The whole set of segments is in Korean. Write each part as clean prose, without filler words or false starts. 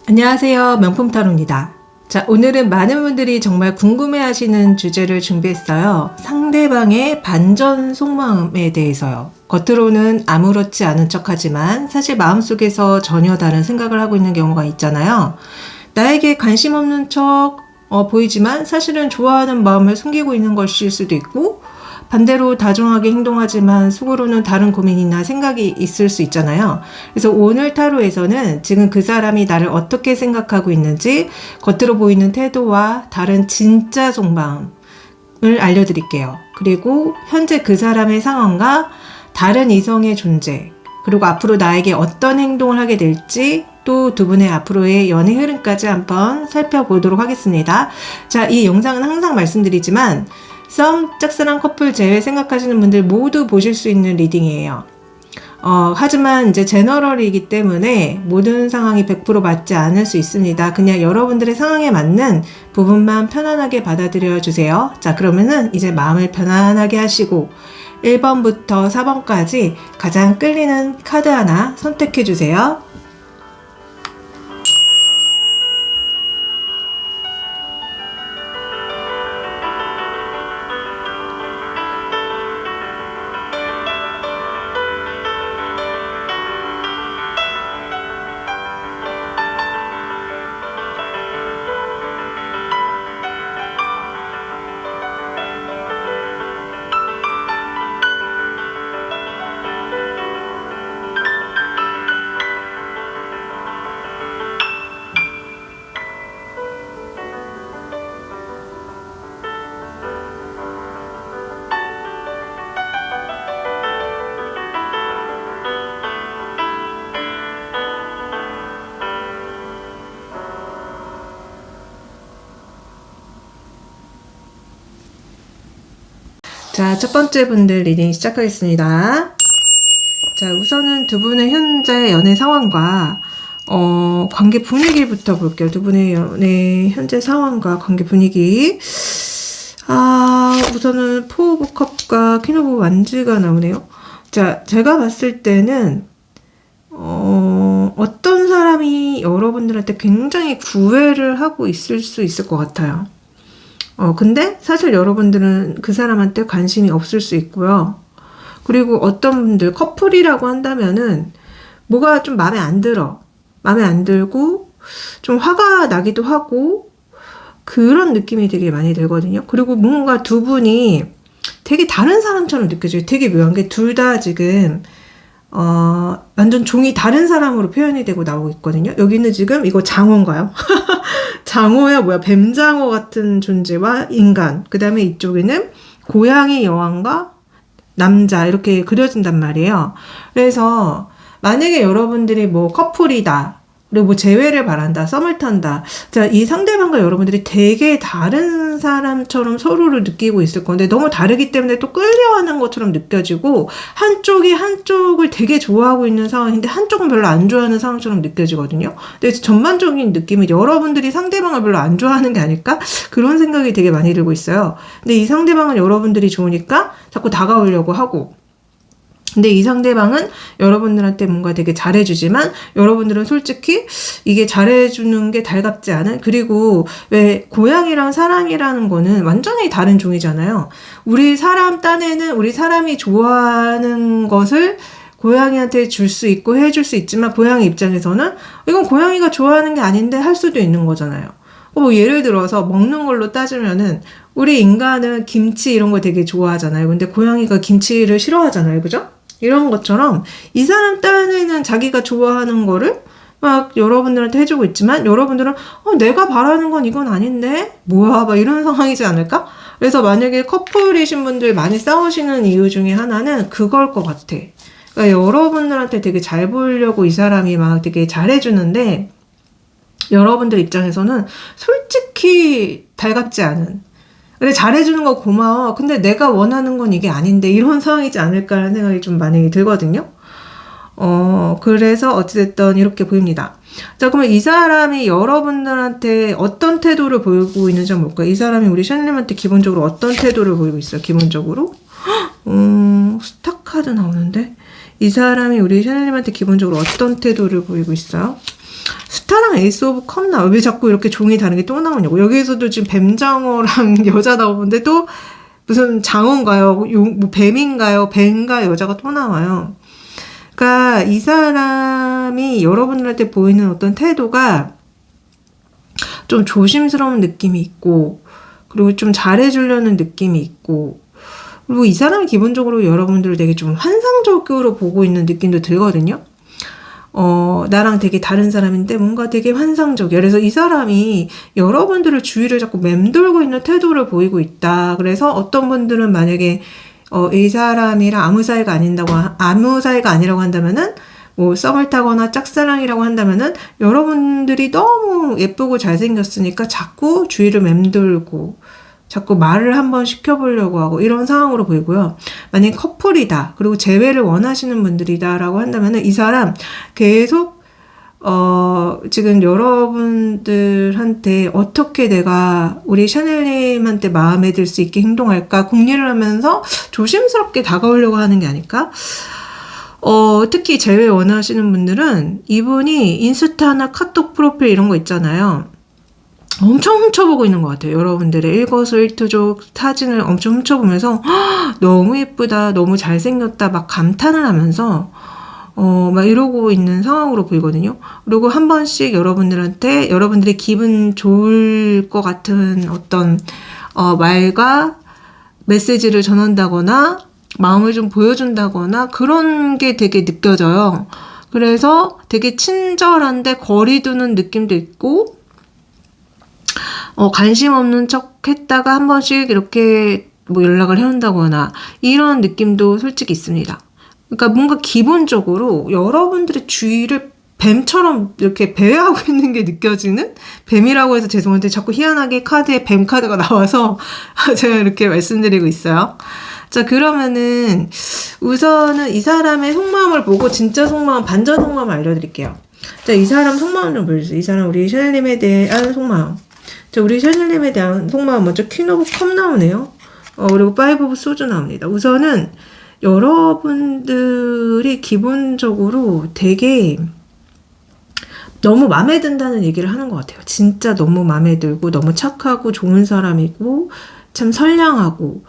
안녕하세요. 명품타로입니다. 자, 오늘은 많은 분들이 정말 궁금해하시는 주제를 준비했어요. 상대방의 반전 속마음에 대해서요. 겉으로는 아무렇지 않은 척하지만 사실 마음속에서 전혀 다른 생각을 하고 있는 경우가 있잖아요. 나에게 관심 없는 척 보이지만 사실은 좋아하는 마음을 숨기고 있는 것일 수도 있고, 반대로 다정하게 행동하지만 속으로는 다른 고민이나 생각이 있을 수 있잖아요. 그래서 오늘 타로에서는 지금 그 사람이 나를 어떻게 생각하고 있는지, 겉으로 보이는 태도와 다른 진짜 속마음을 알려드릴게요. 그리고 현재 그 사람의 상황과 다른 이성의 존재, 그리고 앞으로 나에게 어떤 행동을 하게 될지, 또 두 분의 앞으로의 연애 흐름까지 한번 살펴보도록 하겠습니다. 자, 이 영상은 항상 말씀드리지만 썸, 짝사랑 커플 제외 생각하시는 분들 모두 보실 수 있는 리딩이에요. 하지만 이제 제너럴이기 때문에 모든 상황이 100% 맞지 않을 수 있습니다. 그냥 여러분들의 상황에 맞는 부분만 편안하게 받아들여 주세요. 자, 그러면은 이제 마음을 편안하게 하시고 1번부터 4번까지 가장 끌리는 카드 하나 선택해 주세요. 자, 첫 번째 분들 리딩 시작하겠습니다. 자, 우선은 두 분의 현재 연애 상황과 관계 분위기부터 볼게요. 두 분의 연애 현재 상황과 관계 분위기. 우선은 포 오브 컵과 퀸 오브 완즈가 나오네요. 자, 제가 봤을 때는 어떤 사람이 여러분들한테 굉장히 구애를 하고 있을 수 있을 것 같아요. 근데 사실 여러분들은 그 사람한테 관심이 없을 수 있고요. 그리고 어떤 분들 커플이라고 한다면은 뭐가 좀 마음에 안 들어. 마음에 안 들고 좀 화가 나기도 하고 그런 느낌이 되게 많이 들거든요. 그리고 뭔가 두 분이 되게 다른 사람처럼 느껴져요. 되게 묘한 게 둘 다 지금 완전 종이 다른 사람으로 표현이 되고 나오고 있거든요. 여기는 지금 이거 장어인가요? 장어야 뭐야? 뱀장어 같은 존재와 인간. 그 다음에 이쪽에는 고양이 여왕과 남자 이렇게 그려진단 말이에요. 그래서 만약에 여러분들이 뭐 커플이다. 그리고 뭐 재회를 바란다, 썸을 탄다. 자, 이 상대방과 여러분들이 되게 다른 사람처럼 서로를 느끼고 있을 건데 너무 다르기 때문에 또 끌려하는 것처럼 느껴지고 한쪽이 한쪽을 되게 좋아하고 있는 상황인데 한쪽은 별로 안 좋아하는 상황처럼 느껴지거든요. 근데 전반적인 느낌은 여러분들이 상대방을 별로 안 좋아하는 게 아닐까? 그런 생각이 되게 많이 들고 있어요. 근데 이 상대방은 여러분들이 좋으니까 자꾸 다가오려고 하고, 근데 이 상대방은 여러분들한테 뭔가 되게 잘해주지만 여러분들은 솔직히 이게 잘해주는 게 달갑지 않은, 그리고 왜 고양이랑 사람이라는 거는 완전히 다른 종이잖아요. 우리 사람 딴에는 우리 사람이 좋아하는 것을 고양이한테 줄 수 있고 해줄 수 있지만 고양이 입장에서는 이건 고양이가 좋아하는 게 아닌데 할 수도 있는 거잖아요. 뭐 예를 들어서 먹는 걸로 따지면은 우리 인간은 김치 이런 거 되게 좋아하잖아요. 근데 고양이가 김치를 싫어하잖아요. 그죠? 이런 것처럼 이 사람 딴에는 자기가 좋아하는 거를 막 여러분들한테 해주고 있지만 여러분들은 내가 바라는 건 이건 아닌데 뭐야 막 이런 상황이지 않을까? 그래서 만약에 커플이신 분들 많이 싸우시는 이유 중에 하나는 그걸 것 같아. 그러니까 여러분들한테 되게 잘 보이려고 이 사람이 막 되게 잘해주는데 여러분들 입장에서는 솔직히 달갑지 않은, 그래 잘해주는 거 고마워. 근데 내가 원하는 건 이게 아닌데 이런 상황이지 않을까라는 생각이 좀 많이 들거든요. 그래서 어찌됐든 이렇게 보입니다. 자, 그러면 이 사람이 여러분들한테 어떤 태도를 보이고 있는지 한번 볼까요? 이 사람이 우리 샤넬님한테 기본적으로 어떤 태도를 보이고 있어요? 기본적으로? 스타 카드 나오는데? 이 사람이 우리 샤넬님한테 기본적으로 어떤 태도를 보이고 있어요? 스타랑 에이스 오브 컵 나와. 왜 자꾸 이렇게 종이 다른 게 또 나오냐고. 여기에서도 지금 뱀장어랑 여자 나오는데 또 무슨 장어인가요? 뭐 뱀인가요? 뱀과 여자가 또 나와요. 그러니까 이 사람이 여러분들한테 보이는 어떤 태도가 좀 조심스러운 느낌이 있고, 그리고 좀 잘해주려는 느낌이 있고, 그리고 이 사람이 기본적으로 여러분들을 되게 좀 환상적으로 보고 있는 느낌도 들거든요. 나랑 되게 다른 사람인데 뭔가 되게 환상적이야. 그래서 이 사람이 여러분들을 주위를 자꾸 맴돌고 있는 태도를 보이고 있다. 그래서 어떤 분들은 만약에 이 사람이랑 아무 사이가 아니라고 한다면은 뭐 썸을 타거나 짝사랑이라고 한다면은 여러분들이 너무 예쁘고 잘생겼으니까 자꾸 주위를 맴돌고 자꾸 말을 한번 시켜보려고 하고 이런 상황으로 보이고요. 만약에 커플이다. 그리고 재회를 원하시는 분들이다라고 한다면은 이 사람 계속 지금 여러분들한테 어떻게 내가 우리 샤넬님한테 마음에 들 수 있게 행동할까 궁리를 하면서 조심스럽게 다가오려고 하는 게 아닐까? 특히 재회 원하시는 분들은 이분이 인스타나 카톡 프로필 이런 거 있잖아요. 엄청 훔쳐보고 있는 것 같아요. 여러분들의 일거수일투족 사진을 엄청 훔쳐보면서 너무 예쁘다, 너무 잘생겼다 막 감탄을 하면서 막 이러고 있는 상황으로 보이거든요. 그리고 한 번씩 여러분들한테 여러분들의 기분 좋을 것 같은 어떤 말과 메시지를 전한다거나 마음을 좀 보여준다거나 그런 게 되게 느껴져요. 그래서 되게 친절한데 거리 두는 느낌도 있고 관심 없는 척 했다가 한 번씩 이렇게 뭐 연락을 해온다거나 이런 느낌도 솔직히 있습니다. 그러니까 뭔가 기본적으로 여러분들의 주위를 뱀처럼 이렇게 배회하고 있는 게 느껴지는? 뱀이라고 해서 죄송한데 자꾸 희한하게 카드에 뱀 카드가 나와서 제가 이렇게 말씀드리고 있어요. 자, 그러면은 우선은 이 사람의 속마음을 보고 진짜 속마음, 반전 속마음을 알려드릴게요. 자, 이 사람 속마음 좀 보여주세요. 이 사람 우리 샤넬님에 대한 속마음. 자, 우리 샤넬님에 대한 속마음 먼저 퀸 오브 컵 나오네요. 그리고 파이브 오브 소주 나옵니다. 우선은 여러분들이 기본적으로 되게 너무 마음에 든다는 얘기를 하는 것 같아요. 진짜 너무 마음에 들고 너무 착하고 좋은 사람이고 참 선량하고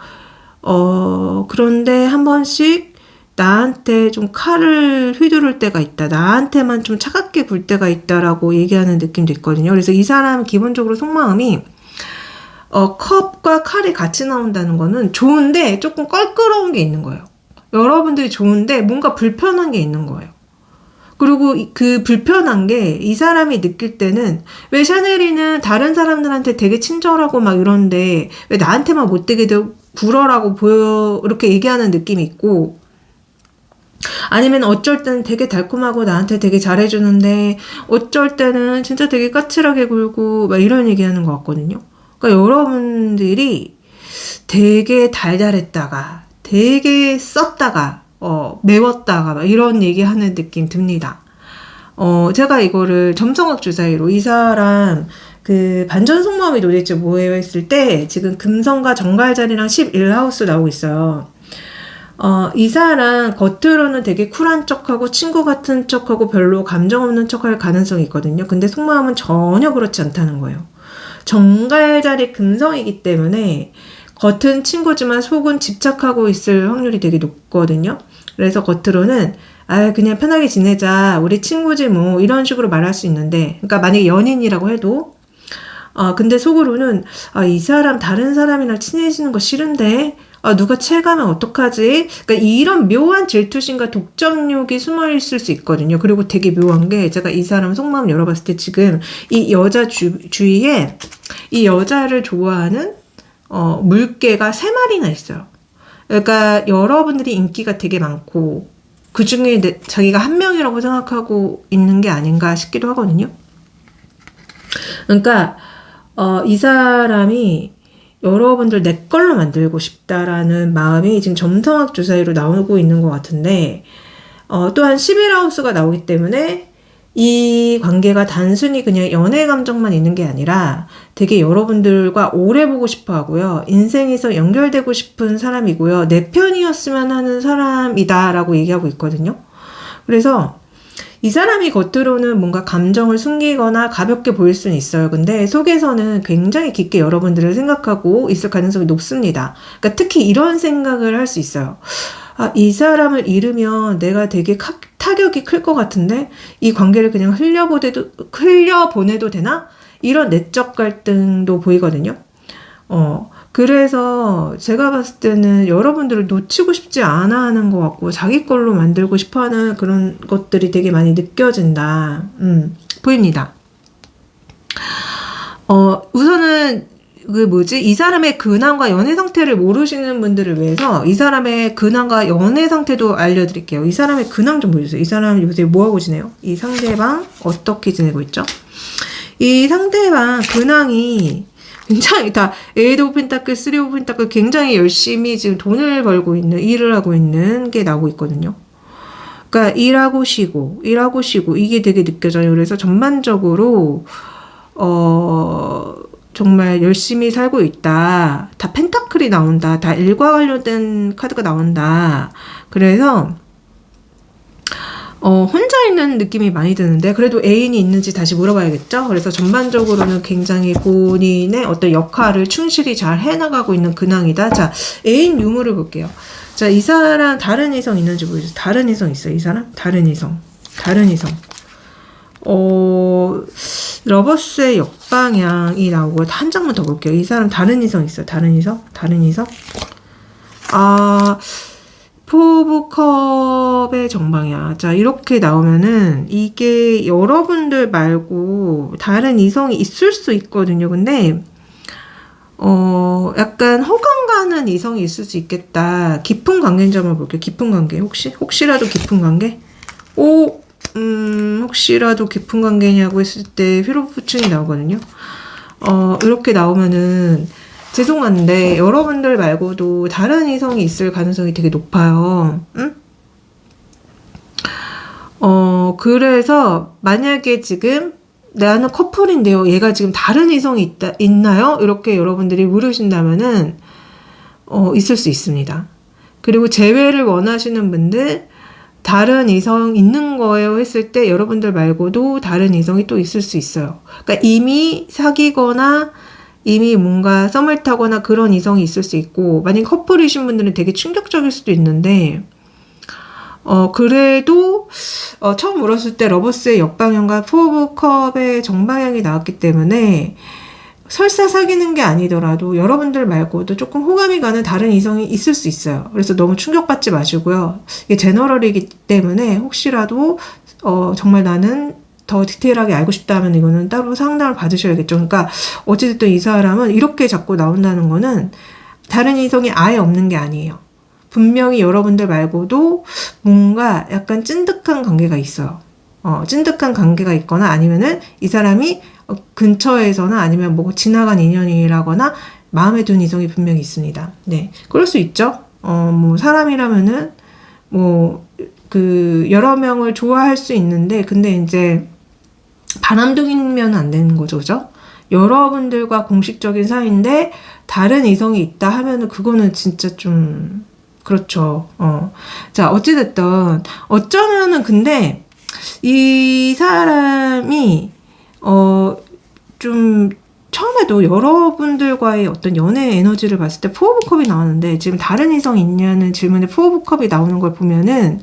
그런데 한 번씩 나한테 좀 칼을 휘두를 때가 있다. 나한테만 좀 차갑게 굴 때가 있다라고 얘기하는 느낌도 있거든요. 그래서 이 사람 기본적으로 속마음이 컵과 칼이 같이 나온다는 거는 좋은데 조금 껄끄러운 게 있는 거예요. 여러분들이 좋은데 뭔가 불편한 게 있는 거예요. 그리고 그 불편한 게 이 사람이 느낄 때는 왜 샤넬이는 다른 사람들한테 되게 친절하고 막 이런데 왜 나한테만 못되게 굴어라고 이렇게 얘기하는 느낌이 있고, 아니면 어쩔 때는 되게 달콤하고 나한테 되게 잘해주는데 어쩔 때는 진짜 되게 까칠하게 굴고 막 이런 얘기하는 것 같거든요. 그러니까 여러분들이 되게 달달했다가 되게 썼다가 매웠다가 막 이런 얘기하는 느낌 듭니다. 제가 이거를 점성학 주사위로 이 사람 그 반전 속마음이 도대체 뭐예요 했을 때 지금 금성과 정갈자리랑 11하우스 나오고 있어요. 이 사람 겉으로는 되게 쿨한 척하고 친구 같은 척하고 별로 감정 없는 척할 가능성이 있거든요. 근데 속마음은 전혀 그렇지 않다는 거예요. 정갈자리 금성이기 때문에 겉은 친구지만 속은 집착하고 있을 확률이 되게 높거든요. 그래서 겉으로는 그냥 편하게 지내자, 우리 친구지 뭐 이런 식으로 말할 수 있는데, 그러니까 만약에 연인이라고 해도 근데 속으로는 이 사람 다른 사람이랑 친해지는 거 싫은데 누가 체감하면 어떡하지? 그러니까 이런 묘한 질투심과 독점욕이 숨어 있을 수 있거든요. 그리고 되게 묘한 게 제가 이 사람 속마음 열어봤을 때 지금 이 여자 주위에 이 여자를 좋아하는 물개가 3마리나 있어요. 그러니까 여러분들이 인기가 되게 많고 그 중에 자기가 한 명이라고 생각하고 있는 게 아닌가 싶기도 하거든요. 그러니까 이 사람이 여러분들 내 걸로 만들고 싶다라는 마음이 지금 점성학 주사위로 나오고 있는 것 같은데, 또한 11하우스가 나오기 때문에 이 관계가 단순히 그냥 연애 감정만 있는 게 아니라 되게 여러분들과 오래 보고 싶어 하고요. 인생에서 연결되고 싶은 사람이고요. 내 편이었으면 하는 사람이다 라고 얘기하고 있거든요. 그래서 이 사람이 겉으로는 뭔가 감정을 숨기거나 가볍게 보일 수는 있어요. 근데 속에서는 굉장히 깊게 여러분들을 생각하고 있을 가능성이 높습니다. 그러니까 특히 이런 생각을 할 수 있어요. 아, 이 사람을 잃으면 내가 되게 타격이 클 것 같은데 이 관계를 그냥 흘려보내도 되나? 이런 내적 갈등도 보이거든요. 그래서 제가 봤을 때는 여러분들을 놓치고 싶지 않아 하는 것 같고 자기 걸로 만들고 싶어 하는 그런 것들이 되게 많이 느껴진다. 보입니다. 우선은 이 사람의 근황과 연애 상태를 모르시는 분들을 위해서 이 사람의 근황과 연애 상태도 알려드릴게요. 이 사람의 근황 좀 보여주세요. 이 사람 요새 뭐하고 지내요? 이 상대방 어떻게 지내고 있죠? 이 상대방 근황이 굉장히 다 에이드 오브 펜타클, 3 오브 펜타클 굉장히 열심히 지금 돈을 벌고 있는, 일을 하고 있는 게 나오고 있거든요. 그러니까 일하고 쉬고 이게 되게 느껴져요. 그래서 전반적으로 정말 열심히 살고 있다. 다 펜타클이 나온다. 다 일과 관련된 카드가 나온다. 그래서 혼자 있는 느낌이 많이 드는데 그래도 애인이 있는지 다시 물어봐야겠죠. 그래서 전반적으로는 굉장히 본인의 어떤 역할을 충실히 잘 해나가고 있는 근황이다. 자, 애인 유무를 볼게요. 자, 이 사람 다른 이성 있는지 보여주세요. 다른 이성 있어요. 이 사람? 다른 이성. 러버스의 역방향이 나오고 한 장만 더 볼게요. 이 사람 다른 이성 있어요. 다른 이성? 포브컵의 정방이야. 자, 이렇게 나오면은 이게 여러분들 말고 다른 이성이 있을 수 있거든요. 근데 약간 호감 가는 이성이 있을 수 있겠다. 깊은 관계인 점을 볼게요. 깊은 관계. 혹시라도 깊은 관계? 혹시라도 깊은 관계냐고 했을 때 피로부층이 나오거든요. 이렇게 나오면은 죄송한데 여러분들 말고도 다른 이성이 있을 가능성이 되게 높아요. 응? 그래서 만약에 지금 나는 커플인데요. 얘가 지금 다른 이성이 있나요? 이렇게 여러분들이 물으신다면은 있을 수 있습니다. 그리고 재회를 원하시는 분들 다른 이성 있는 거예요 했을 때 여러분들 말고도 다른 이성이 또 있을 수 있어요. 그러니까 이미 사귀거나 이미 뭔가 썸을 타거나 그런 이성이 있을 수 있고 만약 커플이신 분들은 되게 충격적일 수도 있는데 그래도 처음 물었을 때 러버스의 역방향과 포 오브 컵의 정방향이 나왔기 때문에 설사 사귀는 게 아니더라도 여러분들 말고도 조금 호감이 가는 다른 이성이 있을 수 있어요. 그래서 너무 충격받지 마시고요. 이게 제너럴이기 때문에 혹시라도 정말 나는 더 디테일하게 알고 싶다면 이거는 따로 상담을 받으셔야겠죠. 그러니까 어찌됐든 이 사람은 이렇게 자꾸 나온다는 거는 다른 이성이 아예 없는 게 아니에요. 분명히 여러분들 말고도 뭔가 약간 찐득한 관계가 있어요. 찐득한 관계가 있거나 아니면은 이 사람이 근처에서나 아니면 뭐 지나간 인연이라거나 마음에 든 이성이 분명히 있습니다. 네. 그럴 수 있죠. 뭐 사람이라면은 여러 명을 좋아할 수 있는데 근데 이제 바람둥이면 안 되는 거죠. 그죠? 여러분들과 공식적인 사이인데 다른 이성이 있다 하면은 그거는 진짜 좀 그렇죠. 자, 어찌됐든 어쩌면은 근데 이 사람이 좀 처음에도 여러분들과의 어떤 연애 에너지를 봤을 때 포 오브 컵이 나왔는데 지금 다른 이성이 있냐는 질문에 포 오브 컵이 나오는 걸 보면은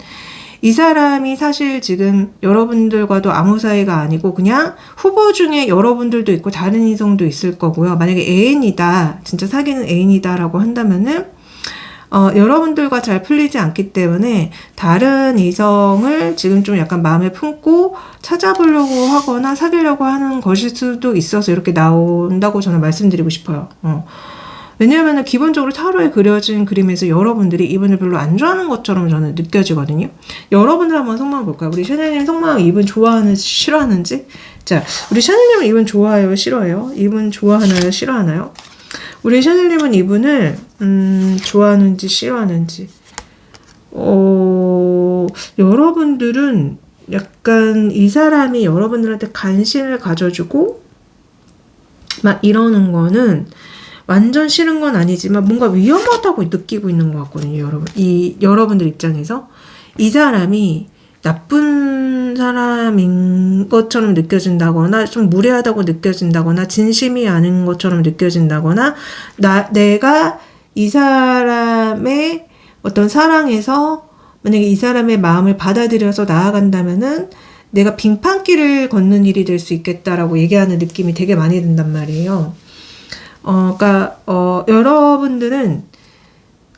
이 사람이 사실 지금 여러분들과도 아무 사이가 아니고 그냥 후보 중에 여러분들도 있고 다른 이성도 있을 거고요. 만약에 애인이다, 진짜 사귀는 애인이다라고 한다면은 여러분들과 잘 풀리지 않기 때문에 다른 이성을 지금 좀 약간 마음에 품고 찾아보려고 하거나 사귀려고 하는 것일 수도 있어서 이렇게 나온다고 저는 말씀드리고 싶어요. 왜냐하면 기본적으로 타로에 그려진 그림에서 여러분들이 이분을 별로 안 좋아하는 것처럼 저는 느껴지거든요. 여러분들 한번 속마음 볼까요? 우리 샤넬님 속마음 이분 좋아하는지 싫어하는지? 자, 우리 샤넬님은 이분 좋아해요? 싫어해요? 이분 좋아하나요? 싫어하나요? 우리 샤넬님은 이분을 좋아하는지 싫어하는지 여러분들은 약간 이 사람이 여러분들한테 관심을 가져주고 막 이러는 거는 완전 싫은 건 아니지만 뭔가 위험하다고 느끼고 있는 것 같거든요. 여러분들 입장에서 이 사람이 나쁜 사람인 것처럼 느껴진다거나 좀 무례하다고 느껴진다거나 진심이 아닌 것처럼 느껴진다거나 내가 이 사람의 어떤 사랑에서 만약에 이 사람의 마음을 받아들여서 나아간다면은 내가 빙판길을 걷는 일이 될 수 있겠다라고 얘기하는 느낌이 되게 많이 든단 말이에요. 그러니까 여러분들은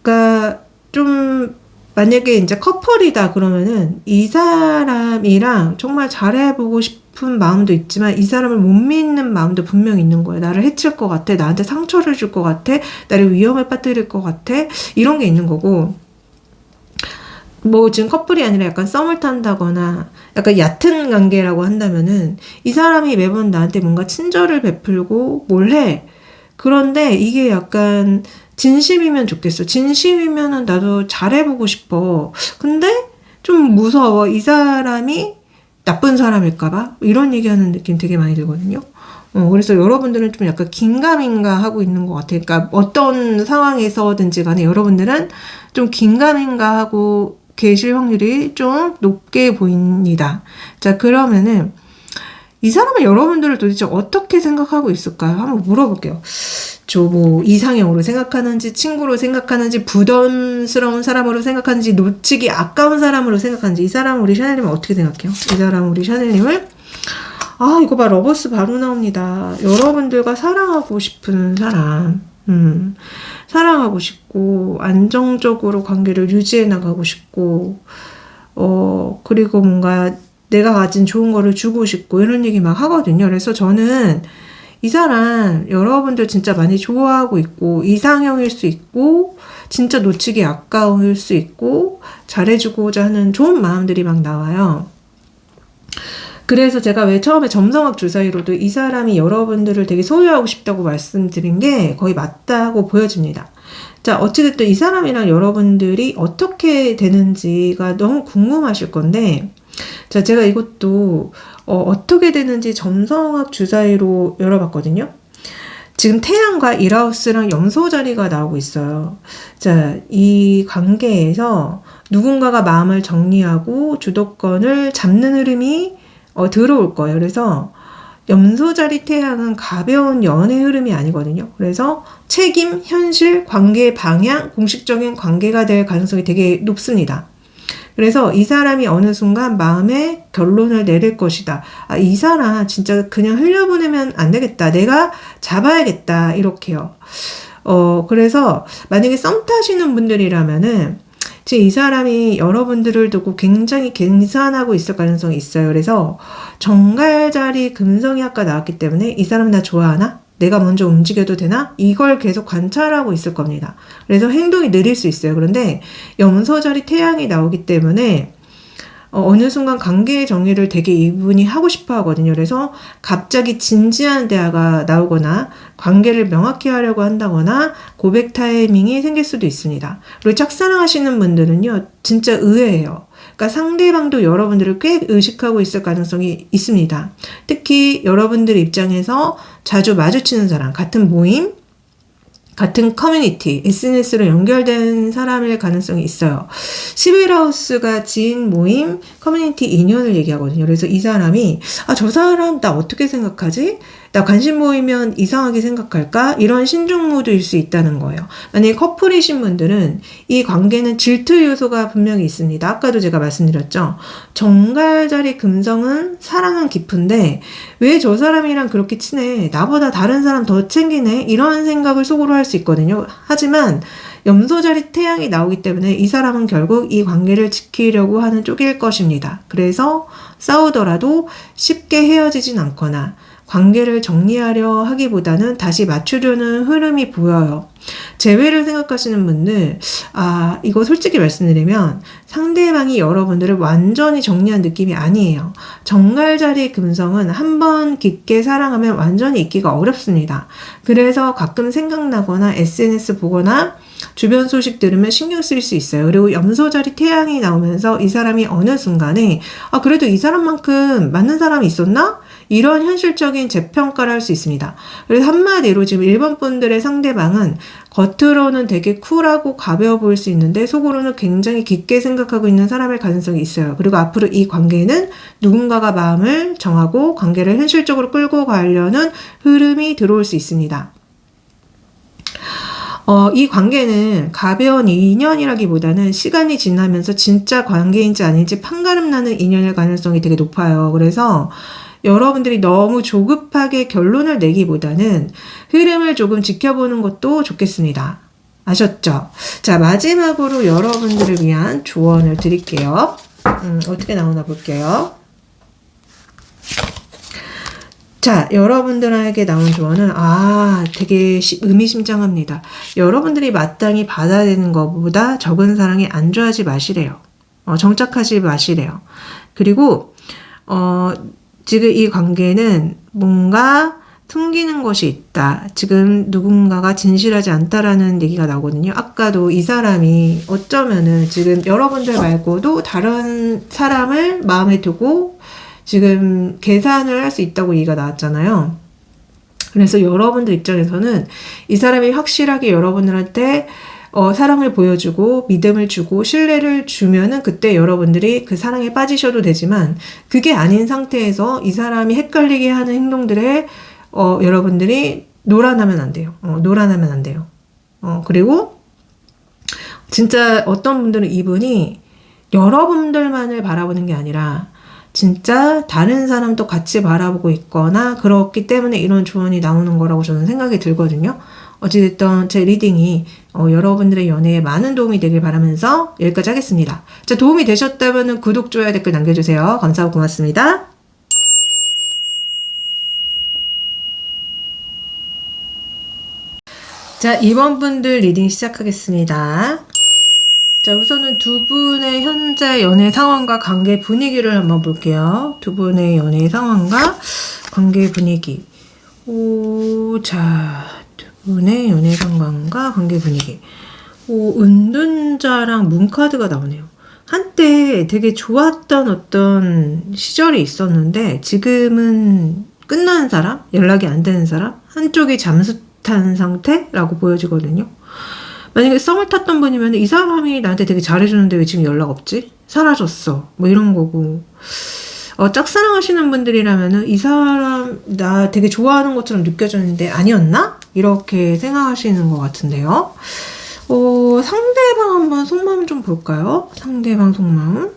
그러니까 좀 만약에 이제 커플이다 그러면은 이 사람이랑 정말 잘해보고 싶은 마음도 있지만 이 사람을 못 믿는 마음도 분명히 있는 거예요. 나를 해칠 것 같아, 나한테 상처를 줄 것 같아, 나를 위험에 빠뜨릴 것 같아, 이런 게 있는 거고, 뭐 지금 커플이 아니라 약간 썸을 탄다거나 약간 얕은 관계라고 한다면은 이 사람이 매번 나한테 뭔가 친절을 베풀고 뭘 해. 그런데 이게 약간 진심이면 좋겠어. 진심이면은 나도 잘해보고 싶어. 근데 좀 무서워. 이 사람이 나쁜 사람일까봐? 이런 얘기하는 느낌 되게 많이 들거든요. 그래서 여러분들은 좀 약간 긴가민가 하고 있는 것 같아요. 그러니까 어떤 상황에서든지 간에 여러분들은 좀 긴가민가 하고 계실 확률이 좀 높게 보입니다. 자, 그러면은 이 사람은 여러분들을 도대체 어떻게 생각하고 있을까요? 한번 물어볼게요. 저 뭐 이상형으로 생각하는지, 친구로 생각하는지, 부담스러운 사람으로 생각하는지, 놓치기 아까운 사람으로 생각하는지, 이 사람 우리 샤넬님은 어떻게 생각해요? 이 사람 우리 샤넬님을 이거 봐, 러버스 바로 나옵니다. 여러분들과 사랑하고 싶은 사람, 사랑하고 싶고 안정적으로 관계를 유지해 나가고 싶고, 그리고 뭔가 내가 가진 좋은 거를 주고 싶고 이런 얘기 막 하거든요. 그래서 저는 이 사람 여러분들 진짜 많이 좋아하고 있고 이상형일 수 있고 진짜 놓치기 아까울 수 있고 잘해주고자 하는 좋은 마음들이 막 나와요. 그래서 제가 왜 처음에 점성학 주사위로도 이 사람이 여러분들을 되게 소유하고 싶다고 말씀드린 게 거의 맞다고 보여집니다. 자, 어찌됐든 이 사람이랑 여러분들이 어떻게 되는지가 너무 궁금하실 건데, 자, 제가 이것도 어떻게 되는지 점성학 주사위로 열어봤거든요. 지금 태양과 일하우스랑 염소 자리가 나오고 있어요. 자, 이 관계에서 누군가가 마음을 정리하고 주도권을 잡는 흐름이 들어올 거예요. 그래서 염소자리 태양은 가벼운 연애 흐름이 아니거든요. 그래서 책임, 현실, 관계 방향, 공식적인 관계가 될 가능성이 되게 높습니다. 그래서 이 사람이 어느 순간 마음의 결론을 내릴 것이다. 이 사람 진짜 그냥 흘려보내면 안 되겠다. 내가 잡아야겠다. 이렇게요. 그래서 만약에 썸 타시는 분들이라면은 지금 이 사람이 여러분들을 두고 굉장히 계산하고 있을 가능성이 있어요. 그래서 정갈자리 금성이 아까 나왔기 때문에 이 사람 나 좋아하나? 내가 먼저 움직여도 되나? 이걸 계속 관찰하고 있을 겁니다. 그래서 행동이 느릴 수 있어요. 그런데 염소자리 태양이 나오기 때문에 어느 순간 관계의 정의를 되게 이분이 하고 싶어 하거든요. 그래서 갑자기 진지한 대화가 나오거나 관계를 명확히 하려고 한다거나 고백 타이밍이 생길 수도 있습니다. 그리고 짝사랑하시는 분들은요, 진짜 의외예요. 그러니까 상대방도 여러분들을 꽤 의식하고 있을 가능성이 있습니다. 특히 여러분들 입장에서 자주 마주치는 사람, 같은 모임, 같은 커뮤니티, SNS로 연결된 사람일 가능성이 있어요. 11하우스가 지인 모임, 커뮤니티 인연을 얘기하거든요. 그래서 이 사람이 저 사람 나 어떻게 생각하지? 나 관심 보이면 이상하게 생각할까? 이런 신중 모드일 수 있다는 거예요. 만약에 커플이신 분들은 이 관계는 질투 요소가 분명히 있습니다. 아까도 제가 말씀드렸죠. 정갈자리 금성은 사랑은 깊은데 왜 저 사람이랑 그렇게 친해? 나보다 다른 사람 더 챙기네? 이런 생각을 속으로 할 수 있거든요. 하지만 염소자리 태양이 나오기 때문에 이 사람은 결국 이 관계를 지키려고 하는 쪽일 것입니다. 그래서 싸우더라도 쉽게 헤어지진 않거나 관계를 정리하려 하기보다는 다시 맞추려는 흐름이 보여요. 재회를 생각하시는 분들, 이거 솔직히 말씀드리면 상대방이 여러분들을 완전히 정리한 느낌이 아니에요. 정갈자리 금성은 한번 깊게 사랑하면 완전히 잊기가 어렵습니다. 그래서 가끔 생각나거나 SNS 보거나 주변 소식 들으면 신경 쓰일 수 있어요. 그리고 염소자리 태양이 나오면서 이 사람이 어느 순간에 그래도 이 사람만큼 맞는 사람이 있었나? 이런 현실적인 재평가를 할 수 있습니다. 그래서 한마디로 지금 1번 분들의 상대방은 겉으로는 되게 쿨하고 가벼워 보일 수 있는데 속으로는 굉장히 깊게 생각하고 있는 사람일 가능성이 있어요. 그리고 앞으로 이 관계는 누군가가 마음을 정하고 관계를 현실적으로 끌고 가려는 흐름이 들어올 수 있습니다. 이 관계는 가벼운 인연이라기보다는 시간이 지나면서 진짜 관계인지 아닌지 판가름 나는 인연일 가능성이 되게 높아요. 그래서 여러분들이 너무 조급하게 결론을 내기보다는 흐름을 조금 지켜보는 것도 좋겠습니다. 아셨죠? 자, 마지막으로 여러분들을 위한 조언을 드릴게요. 어떻게 나오나 볼게요. 자, 여러분들에게 나온 조언은 되게 의미심장합니다. 여러분들이 마땅히 받아야 되는 것보다 적은 사랑에 안주하지 마시래요. 정착하지 마시래요. 그리고 지금 이 관계는 뭔가 숨기는 것이 있다. 지금 누군가가 진실하지 않다라는 얘기가 나오거든요. 아까도 이 사람이 어쩌면은 지금 여러분들 말고도 다른 사람을 마음에 두고 지금 계산을 할 수 있다고 얘기가 나왔잖아요. 그래서 여러분들 입장에서는 이 사람이 확실하게 여러분들한테 사랑을 보여주고 믿음을 주고 신뢰를 주면은 그때 여러분들이 그 사랑에 빠지셔도 되지만 그게 아닌 상태에서 이 사람이 헷갈리게 하는 행동들에 여러분들이 놀아나면 안 돼요. 놀아나면 안 돼요. 그리고 진짜 어떤 분들은 이분이 여러분들만을 바라보는 게 아니라 진짜 다른 사람도 같이 바라보고 있거나 그렇기 때문에 이런 조언이 나오는 거라고 저는 생각이 들거든요. 어찌됐든 제 리딩이 여러분들의 연애에 많은 도움이 되길 바라면서 여기까지 하겠습니다. 자, 도움이 되셨다면 구독, 좋아요, 댓글 남겨주세요. 감사하고 고맙습니다. 자, 2번 분들 리딩 시작하겠습니다. 자, 우선은 두 분의 현재 연애 상황과 관계 분위기를 한번 볼게요. 두 분의 연애 상황과 관계 분위기. 자, 두 분의 연애 상황과 관계 분위기. 은둔자랑 문카드가 나오네요. 한때 되게 좋았던 어떤 시절이 있었는데 지금은 끝난 사람, 연락이 안 되는 사람, 한쪽이 잠수 탄 상태라고 보여지거든요. 만약에 썸을 탔던 분이면 이 사람이 나한테 되게 잘해주는데 왜 지금 연락 없지? 사라졌어. 뭐 이런 거고. 짝사랑하시는 분들이라면은 이 사람 나 되게 좋아하는 것처럼 느껴졌는데 아니었나? 이렇게 생각하시는 것 같은데요. 상대방 한번 속마음 좀 볼까요? 상대방 속마음.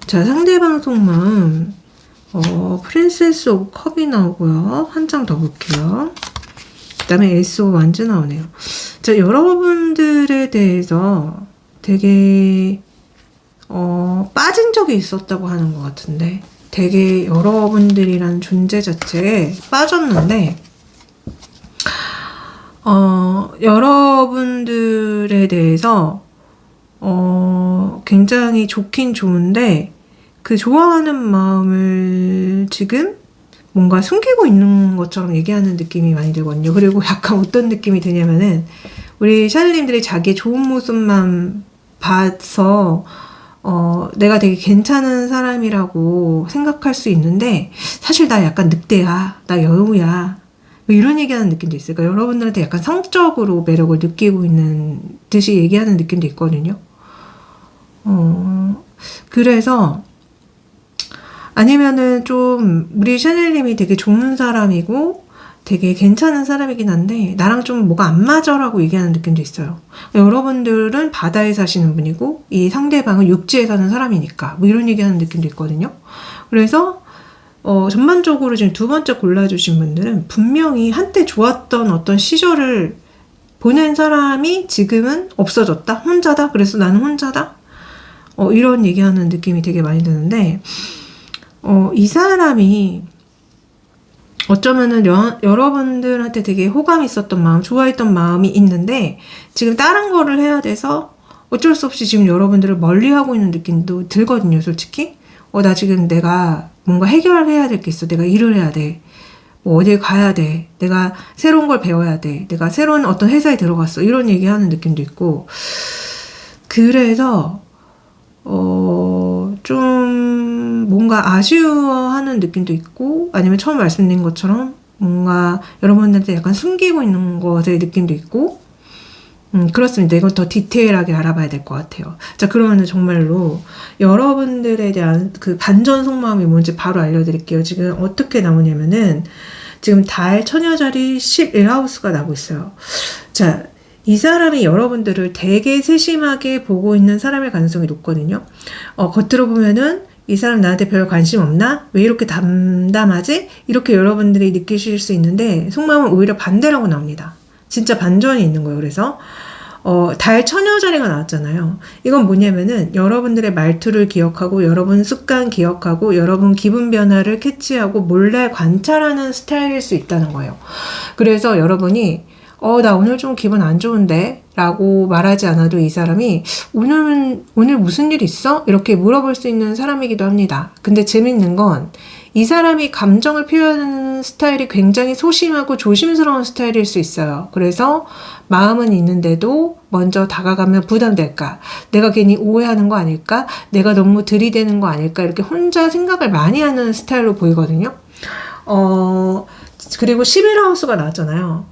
자, 상대방 속마음. 프린세스 오브 컵이 나오고요. 한 장 더 볼게요. 그 다음에 에이스 오브 완즈 나오네요. 자, 여러분들에 대해서 되게 빠진 적이 있었다고 하는 것 같은데 되게 여러분들이란 존재 자체에 빠졌는데 여러분들에 대해서 굉장히 좋긴 좋은데 그 좋아하는 마음을 지금 뭔가 숨기고 있는 것처럼 얘기하는 느낌이 많이 들거든요. 그리고 약간 어떤 느낌이 드냐면은 우리 샤넬님들이 자기의 좋은 모습만 봐서 내가 되게 괜찮은 사람이라고 생각할 수 있는데 사실 나 약간 늑대야, 나 여우야 뭐 이런 얘기하는 느낌도 있어요. 그러니까 여러분들한테 약간 성적으로 매력을 느끼고 있는 듯이 얘기하는 느낌도 있거든요. 그래서 아니면은 좀 우리 샤넬님이 되게 좋은 사람이고 되게 괜찮은 사람이긴 한데 나랑 좀 뭐가 안 맞아라고 얘기하는 느낌도 있어요. 여러분들은 바다에 사시는 분이고 이 상대방은 육지에 사는 사람이니까 뭐 이런 얘기하는 느낌도 있거든요. 그래서 전반적으로 지금 두 번째 골라주신 분들은 분명히 한때 좋았던 어떤 시절을 보낸 사람이 지금은 없어졌다? 혼자다? 그래서 나는 혼자다? 이런 얘기하는 느낌이 되게 많이 드는데 이 사람이 어쩌면은 여러분들한테 되게 호감 있었던 마음, 좋아했던 마음이 있는데 지금 다른 거를 해야 돼서 어쩔 수 없이 지금 여러분들을 멀리하고 있는 느낌도 들거든요, 솔직히. 나 지금 내가 뭔가 해결해야 될 게 있어. 내가 일을 해야 돼. 뭐 어딜 가야 돼. 내가 새로운 걸 배워야 돼. 내가 새로운 어떤 회사에 들어갔어. 이런 얘기하는 느낌도 있고. 그래서 좀 뭔가 아쉬워하는 느낌도 있고, 아니면 처음 말씀드린 것처럼 뭔가 여러분들한테 약간 숨기고 있는 것의 느낌도 있고, 그렇습니다. 이건 더 디테일하게 알아봐야 될 것 같아요. 자, 그러면은 정말로 여러분들에 대한 그 반전 속마음이 뭔지 바로 알려드릴게요. 지금 어떻게 나오냐면은, 지금 달 처녀자리 11하우스가 나오고 있어요. 자, 이 사람이 여러분들을 되게 세심하게 보고 있는 사람일 가능성이 높거든요. 겉으로 보면은 이 사람 나한테 별 관심 없나? 왜 이렇게 담담하지? 이렇게 여러분들이 느끼실 수 있는데, 속마음은 오히려 반대라고 나옵니다. 진짜 반전이 있는 거예요. 그래서 달 처녀 자리가 나왔잖아요. 이건 뭐냐면은 여러분들의 말투를 기억하고, 여러분 습관 기억하고, 여러분 기분 변화를 캐치하고 몰래 관찰하는 스타일일 수 있다는 거예요. 그래서 여러분이 나 오늘 좀 기분 안 좋은데? 라고 말하지 않아도 이 사람이 오늘 무슨 일 있어? 이렇게 물어볼 수 있는 사람이기도 합니다. 근데 재밌는 건 이 사람이 감정을 표현하는 스타일이 굉장히 소심하고 조심스러운 스타일일 수 있어요. 그래서 마음은 있는데도 먼저 다가가면 부담될까? 내가 괜히 오해하는 거 아닐까? 내가 너무 들이대는 거 아닐까? 이렇게 혼자 생각을 많이 하는 스타일로 보이거든요. 그리고 11하우스가 나왔잖아요.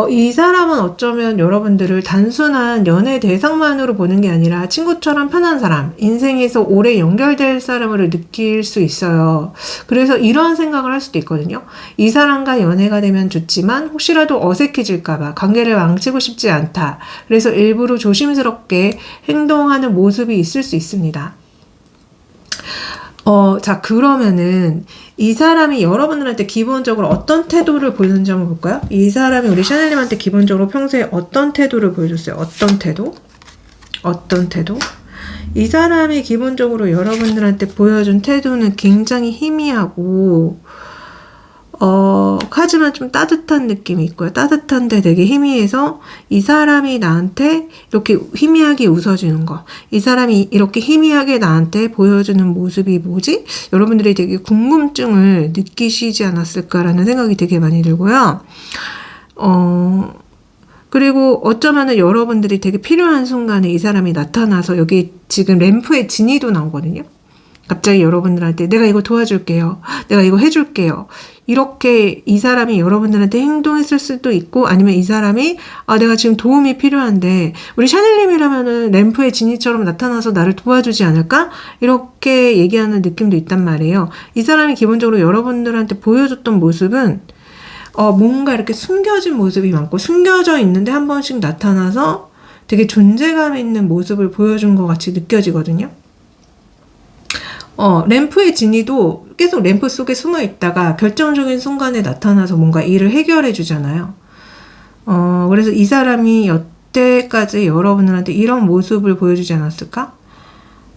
이 사람은 어쩌면 여러분들을 단순한 연애 대상만으로 보는 게 아니라 친구처럼 편한 사람, 인생에서 오래 연결될 사람으로 느낄 수 있어요. 그래서 이런 생각을 할 수도 있거든요. 이 사람과 연애가 되면 좋지만 혹시라도 어색해질까봐 관계를 망치고 싶지 않다. 그래서 일부러 조심스럽게 행동하는 모습이 있을 수 있습니다. 자, 그러면은 이 사람이 여러분들한테 기본적으로 어떤 태도를 보이는지 한번 볼까요? 이 사람이 우리 샤넬님한테 기본적으로 평소에 어떤 태도를 보여줬어요? 어떤 태도? 이 사람이 기본적으로 여러분들한테 보여준 태도는 굉장히 희미하고, 하지만 좀 따뜻한 느낌이 있고요. 따뜻한데 되게 희미해서 이 사람이 나한테 이렇게 희미하게 웃어주는 거. 이 사람이 이렇게 희미하게 나한테 보여주는 모습이 뭐지? 여러분들이 되게 궁금증을 느끼시지 않았을까라는 생각이 되게 많이 들고요. 그리고 어쩌면은 여러분들이 되게 필요한 순간에 이 사람이 나타나서, 여기 지금 램프의 진이도 나오거든요. 갑자기 여러분들한테 내가 이거 도와줄게요. 내가 이거 해줄게요. 이렇게 이 사람이 여러분들한테 행동했을 수도 있고, 아니면 이 사람이 내가 지금 도움이 필요한데 우리 샤넬님이라면은 램프의 지니처럼 나타나서 나를 도와주지 않을까? 이렇게 얘기하는 느낌도 있단 말이에요. 이 사람이 기본적으로 여러분들한테 보여줬던 모습은 뭔가 이렇게 숨겨진 모습이 많고, 숨겨져 있는데 한 번씩 나타나서 되게 존재감 있는 모습을 보여준 것 같이 느껴지거든요. 램프의 지니도 계속 램프 속에 숨어 있다가 결정적인 순간에 나타나서 뭔가 일을 해결해 주잖아요. 그래서 이 사람이 여태까지 여러분들한테 이런 모습을 보여주지 않았을까?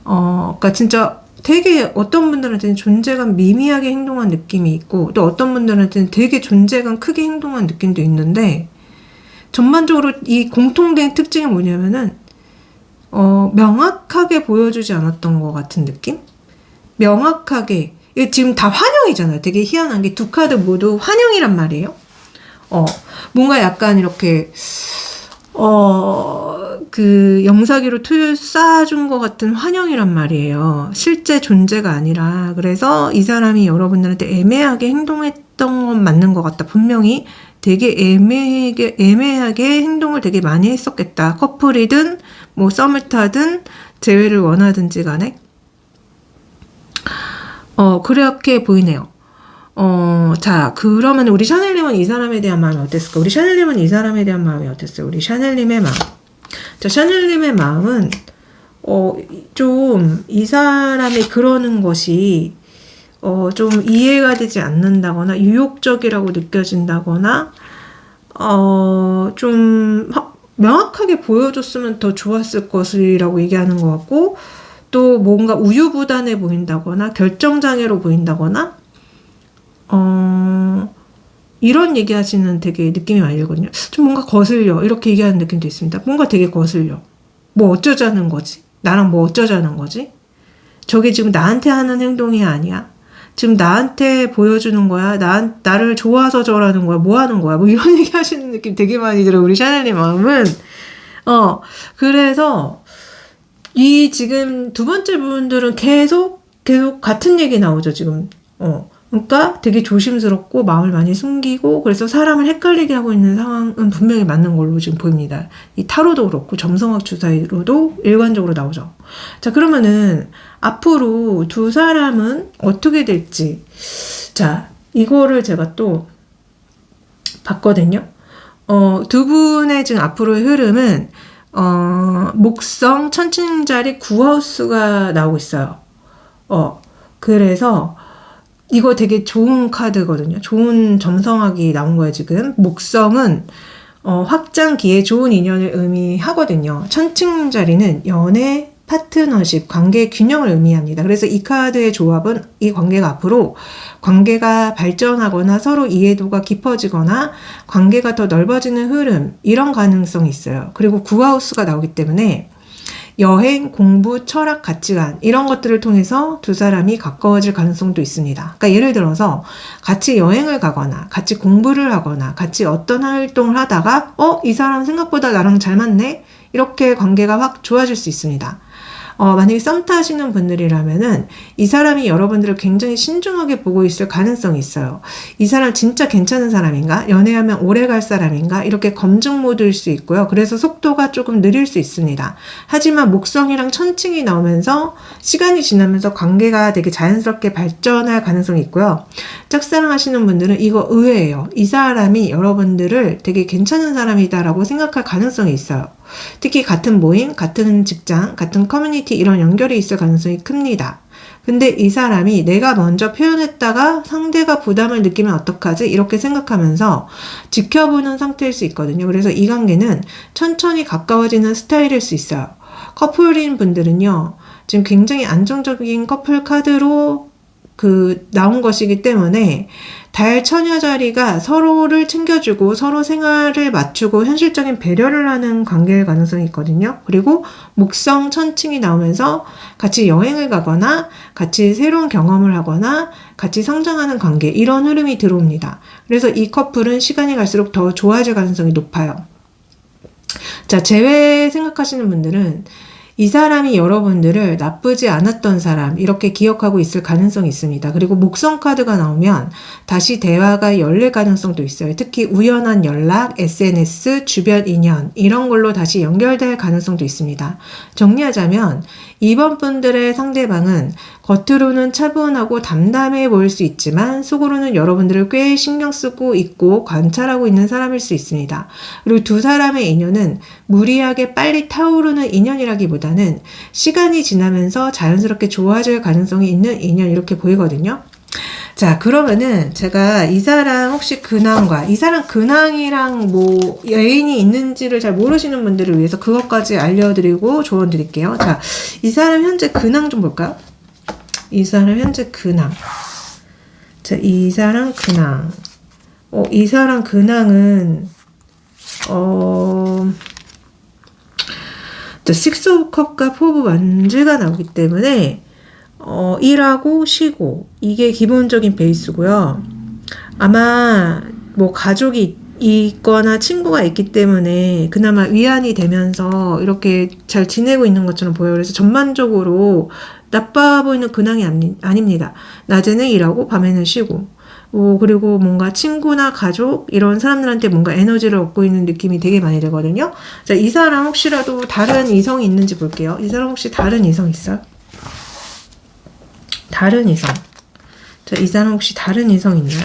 그러니까 진짜 되게 어떤 분들한테는 존재감 미미하게 행동한 느낌이 있고, 또 어떤 분들한테는 되게 존재감 크게 행동한 느낌도 있는데, 전반적으로 이 공통된 특징이 뭐냐면은, 명확하게 보여주지 않았던 것 같은 느낌? 명확하게. 지금 다 환영이잖아요. 되게 희한한 게 두 카드 모두 환영이란 말이에요. 뭔가 약간 이렇게, 그 영사기로 쌓아준 것 같은 환영이란 말이에요. 실제 존재가 아니라. 그래서 이 사람이 여러분들한테 애매하게 행동했던 건 맞는 것 같다. 분명히 되게 애매하게 행동을 되게 많이 했었겠다. 커플이든 뭐 썸을 타든 재회를 원하든지 간에. 그렇게 보이네요. 자, 그러면 우리 샤넬님은 이 사람에 대한 마음이 어땠을까? 우리 샤넬님은 이 사람에 대한 마음이 어땠어요? 우리 샤넬님의 마음. 자, 샤넬님의 마음은, 좀, 이 사람이 그러는 것이, 좀 이해가 되지 않는다거나, 유혹적이라고 느껴진다거나, 좀, 명확하게 보여줬으면 더 좋았을 것이라고 얘기하는 것 같고, 또 뭔가 우유부단해 보인다거나 결정장애로 보인다거나 이런 얘기하시는 되게 느낌이 많이 들거든요. 좀 뭔가 거슬려 이렇게 얘기하는 느낌도 있습니다. 뭔가 되게 거슬려. 뭐 어쩌자는 거지? 나랑 뭐 어쩌자는 거지? 저게 지금 나한테 하는 행동이 아니야. 지금 나한테 보여주는 거야. 나를 좋아서 저라는 거야. 뭐 하는 거야? 뭐 이런 얘기 하시는 느낌 되게 많이 들어요. 우리 샤넬님 마음은. 그래서 이 지금 두 번째 분들은 계속 같은 얘기 나오죠, 지금. 그러니까 되게 조심스럽고 마음을 많이 숨기고 그래서 사람을 헷갈리게 하고 있는 상황은 분명히 맞는 걸로 지금 보입니다. 이 타로도 그렇고 점성학 주사위로도 일관적으로 나오죠. 자, 그러면은 앞으로 두 사람은 어떻게 될지. 자, 이거를 제가 또 봤거든요. 두 분의 지금 앞으로의 흐름은 목성 천칭자리 9하우스가 나오고 있어요. 그래서 이거 되게 좋은 카드거든요. 좋은 점성학이 나온 거예요, 지금. 목성은 확장, 기회, 좋은 인연을 의미하거든요. 천칭자리는 연애, 파트너십, 관계 균형을 의미합니다. 그래서 이 카드의 조합은 이 관계가 앞으로 관계가 발전하거나 서로 이해도가 깊어지거나 관계가 더 넓어지는 흐름, 이런 가능성이 있어요. 그리고 구하우스가 나오기 때문에 여행, 공부, 철학, 가치관 이런 것들을 통해서 두 사람이 가까워질 가능성도 있습니다. 그러니까 예를 들어서 같이 여행을 가거나 같이 공부를 하거나 같이 어떤 활동을 하다가 이 사람 생각보다 나랑 잘 맞네? 이렇게 관계가 확 좋아질 수 있습니다. 만약에 썸 타시는 분들이라면은 이 사람이 여러분들을 굉장히 신중하게 보고 있을 가능성이 있어요. 이 사람 진짜 괜찮은 사람인가? 연애하면 오래 갈 사람인가? 이렇게 검증 모드일 수 있고요. 그래서 속도가 조금 느릴 수 있습니다. 하지만 목성이랑 천칭이 나오면서 시간이 지나면서 관계가 되게 자연스럽게 발전할 가능성이 있고요. 짝사랑하시는 분들은 이거 의외예요. 이 사람이 여러분들을 되게 괜찮은 사람이다라고 생각할 가능성이 있어요. 특히 같은 모임, 같은 직장, 같은 커뮤니티 이런 연결이 있을 가능성이 큽니다. 근데 이 사람이 내가 먼저 표현했다가 상대가 부담을 느끼면 어떡하지? 이렇게 생각하면서 지켜보는 상태일 수 있거든요. 그래서 이 관계는 천천히 가까워지는 스타일일 수 있어요. 커플인 분들은요, 지금 굉장히 안정적인 커플 카드로 나온 것이기 때문에 달 처녀 자리가 서로를 챙겨주고 서로 생활을 맞추고 현실적인 배려를 하는 관계일 가능성이 있거든요. 그리고 목성 천칭이 나오면서 같이 여행을 가거나 같이 새로운 경험을 하거나 같이 성장하는 관계, 이런 흐름이 들어옵니다. 그래서 이 커플은 시간이 갈수록 더 좋아질 가능성이 높아요. 자, 재회 생각하시는 분들은 이 사람이 여러분들을 나쁘지 않았던 사람, 이렇게 기억하고 있을 가능성이 있습니다. 그리고 목성 카드가 나오면 다시 대화가 열릴 가능성도 있어요. 특히 우연한 연락, SNS, 주변 인연 이런 걸로 다시 연결될 가능성도 있습니다. 정리하자면 이번 분들의 상대방은 겉으로는 차분하고 담담해 보일 수 있지만 속으로는 여러분들을 꽤 신경 쓰고 있고 관찰하고 있는 사람일 수 있습니다. 그리고 두 사람의 인연은 무리하게 빨리 타오르는 인연이라기보다는 시간이 지나면서 자연스럽게 좋아질 가능성이 있는 인연, 이렇게 보이거든요. 자, 그러면은 제가 이 사람 혹시 이 사람 근황이랑 뭐 애인이 있는지를 잘 모르시는 분들을 위해서 그것까지 알려드리고 조언 드릴게요. 자, 이 사람 현재 근황 좀 볼까요? 이 사람 현재 근황. 자, 이 사람 근황. 이 사람 근황은 식스 오브 컵과 포 오브 완즈가 나오기 때문에 일하고 쉬고, 이게 기본적인 베이스고요. 아마 뭐 가족이 있거나 친구가 있기 때문에 그나마 위안이 되면서 이렇게 잘 지내고 있는 것처럼 보여요. 그래서 전반적으로 나빠 보이는 근황이 아닙니다. 낮에는 일하고 밤에는 쉬고, 그리고 뭔가 친구나 가족 이런 사람들한테 뭔가 에너지를 얻고 있는 느낌이 되게 많이 들거든요. 자, 이 사람 혹시라도 다른 이성이 있는지 볼게요. 이 사람 혹시 다른 이성 있어요? 다른 이성. 자, 이 사람 혹시 다른 이성 있나요?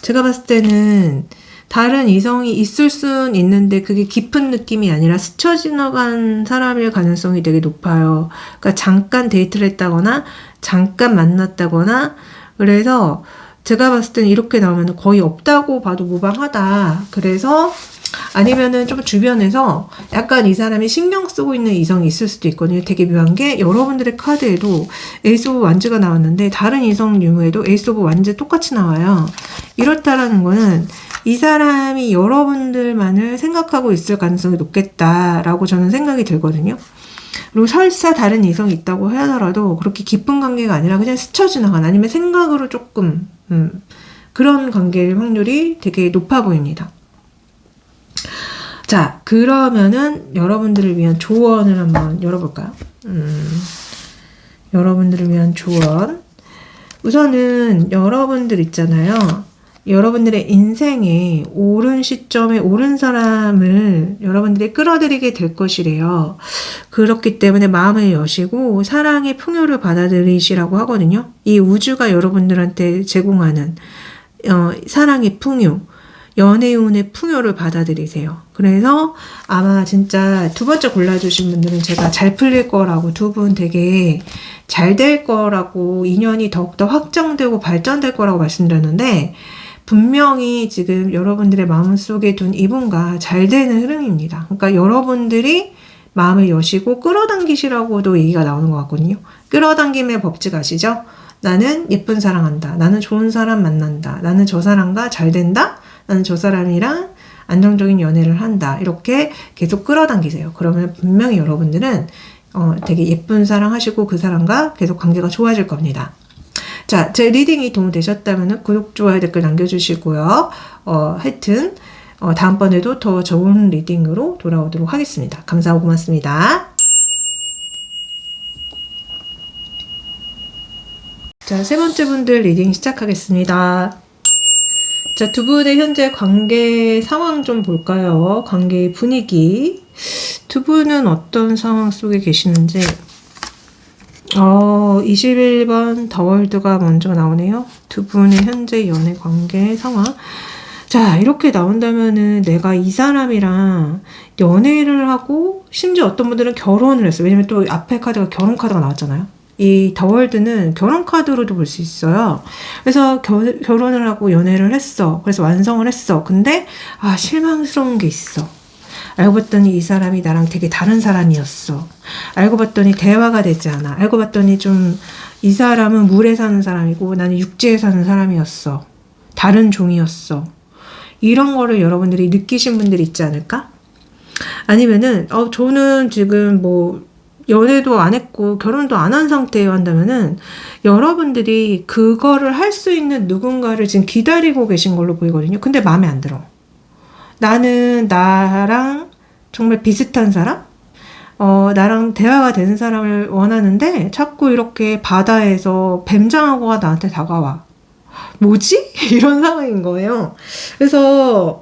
제가 봤을 때는 다른 이성이 있을 순 있는데 그게 깊은 느낌이 아니라 스쳐 지나간 사람일 가능성이 되게 높아요. 그러니까 잠깐 데이트를 했다거나 잠깐 만났다거나, 그래서 제가 봤을 때는 이렇게 나오면 거의 없다고 봐도 무방하다. 그래서 아니면은 좀 주변에서 약간 이 사람이 신경 쓰고 있는 이성이 있을 수도 있거든요. 되게 묘한 게 여러분들의 카드에도 에이스 오브 완즈가 나왔는데 다른 이성 유무에도 에이스 오브 완즈 똑같이 나와요. 이렇다라는 거는 이 사람이 여러분들만을 생각하고 있을 가능성이 높겠다라고 저는 생각이 들거든요. 그리고 설사 다른 이성이 있다고 하더라도 그렇게 깊은 관계가 아니라 그냥 스쳐 지나간, 아니면 생각으로 조금 그런 관계일 확률이 되게 높아 보입니다. 자, 그러면은 여러분들을 위한 조언을 한번 열어볼까요? 여러분들을 위한 조언. 우선은 여러분들 있잖아요. 여러분들의 인생에 옳은 시점에 옳은 사람을 여러분들이 끌어들이게 될 것이래요. 그렇기 때문에 마음을 여시고 사랑의 풍요를 받아들이시라고 하거든요. 이 우주가 여러분들한테 제공하는 사랑의 풍요, 연애운의 풍요를 받아들이세요. 그래서 아마 진짜 두 번째 골라주신 분들은 제가 잘 풀릴 거라고, 두 분 되게 잘 될 거라고, 인연이 더욱더 확장되고 발전될 거라고 말씀드렸는데, 분명히 지금 여러분들의 마음속에 둔 이분과 잘 되는 흐름입니다. 그러니까 여러분들이 마음을 여시고 끌어당기시라고도 얘기가 나오는 것 같거든요. 끌어당김의 법칙 아시죠? 나는 예쁜 사랑한다. 나는 좋은 사람 만난다. 나는 저 사람과 잘 된다. 나는 저 사람이랑 안정적인 연애를 한다. 이렇게 계속 끌어당기세요. 그러면 분명히 여러분들은 되게 예쁜 사랑 하시고 그 사람과 계속 관계가 좋아질 겁니다. 자, 제 리딩이 도움되셨다면 구독, 좋아요, 댓글 남겨주시고요. 하여튼 다음번에도 더 좋은 리딩으로 돌아오도록 하겠습니다. 감사하고 고맙습니다. 자, 세 번째 분들 리딩 시작하겠습니다. 자, 두 분의 현재 관계 상황 좀 볼까요? 관계의 분위기. 두 분은 어떤 상황 속에 계시는지. 21번 더월드가 먼저 나오네요. 두 분의 현재 연애 관계 상황. 자, 이렇게 나온다면은 내가 이 사람이랑 연애를 하고 심지어 어떤 분들은 결혼을 했어요. 왜냐면 또 앞에 카드가 결혼 카드가 나왔잖아요. 이 더월드는 결혼 카드로도 볼 수 있어요. 그래서 결혼을 하고 연애를 했어. 그래서 완성을 했어. 근데 실망스러운 게 있어. 알고 봤더니 이 사람이 나랑 되게 다른 사람이었어. 알고 봤더니 대화가 되지 않아. 알고 봤더니 좀 이 사람은 물에 사는 사람이고 나는 육지에 사는 사람이었어. 다른 종이었어. 이런 거를 여러분들이 느끼신 분들이 있지 않을까? 아니면은 저는 지금 뭐 연애도 안 했고 결혼도 안 한 상태예요 한다면은 여러분들이 그거를 할 수 있는 누군가를 지금 기다리고 계신 걸로 보이거든요. 근데 마음에 안 들어. 나는 나랑 정말 비슷한 사람? 나랑 대화가 되는 사람을 원하는데 자꾸 이렇게 바다에서 뱀장어가 나한테 다가와. 뭐지? 이런 상황인 거예요. 그래서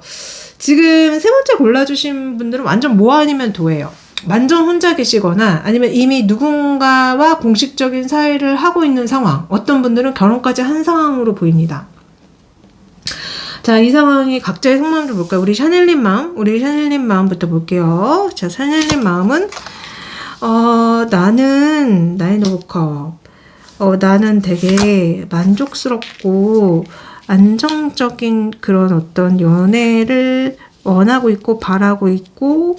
지금 세 번째 골라주신 분들은 완전 뭐 아니면 도예요. 완전 혼자 계시거나 아니면 이미 누군가와 공식적인 사이를 하고 있는 상황. 어떤 분들은 결혼까지 한 상황으로 보입니다. 자, 이 상황이 각자의 속마음 좀 볼까요? 우리 샤넬님 마음부터 볼게요. 자, 샤넬님 마음은 나는 나인 오브 컵. 나는 되게 만족스럽고 안정적인 그런 어떤 연애를 원하고 있고 바라고 있고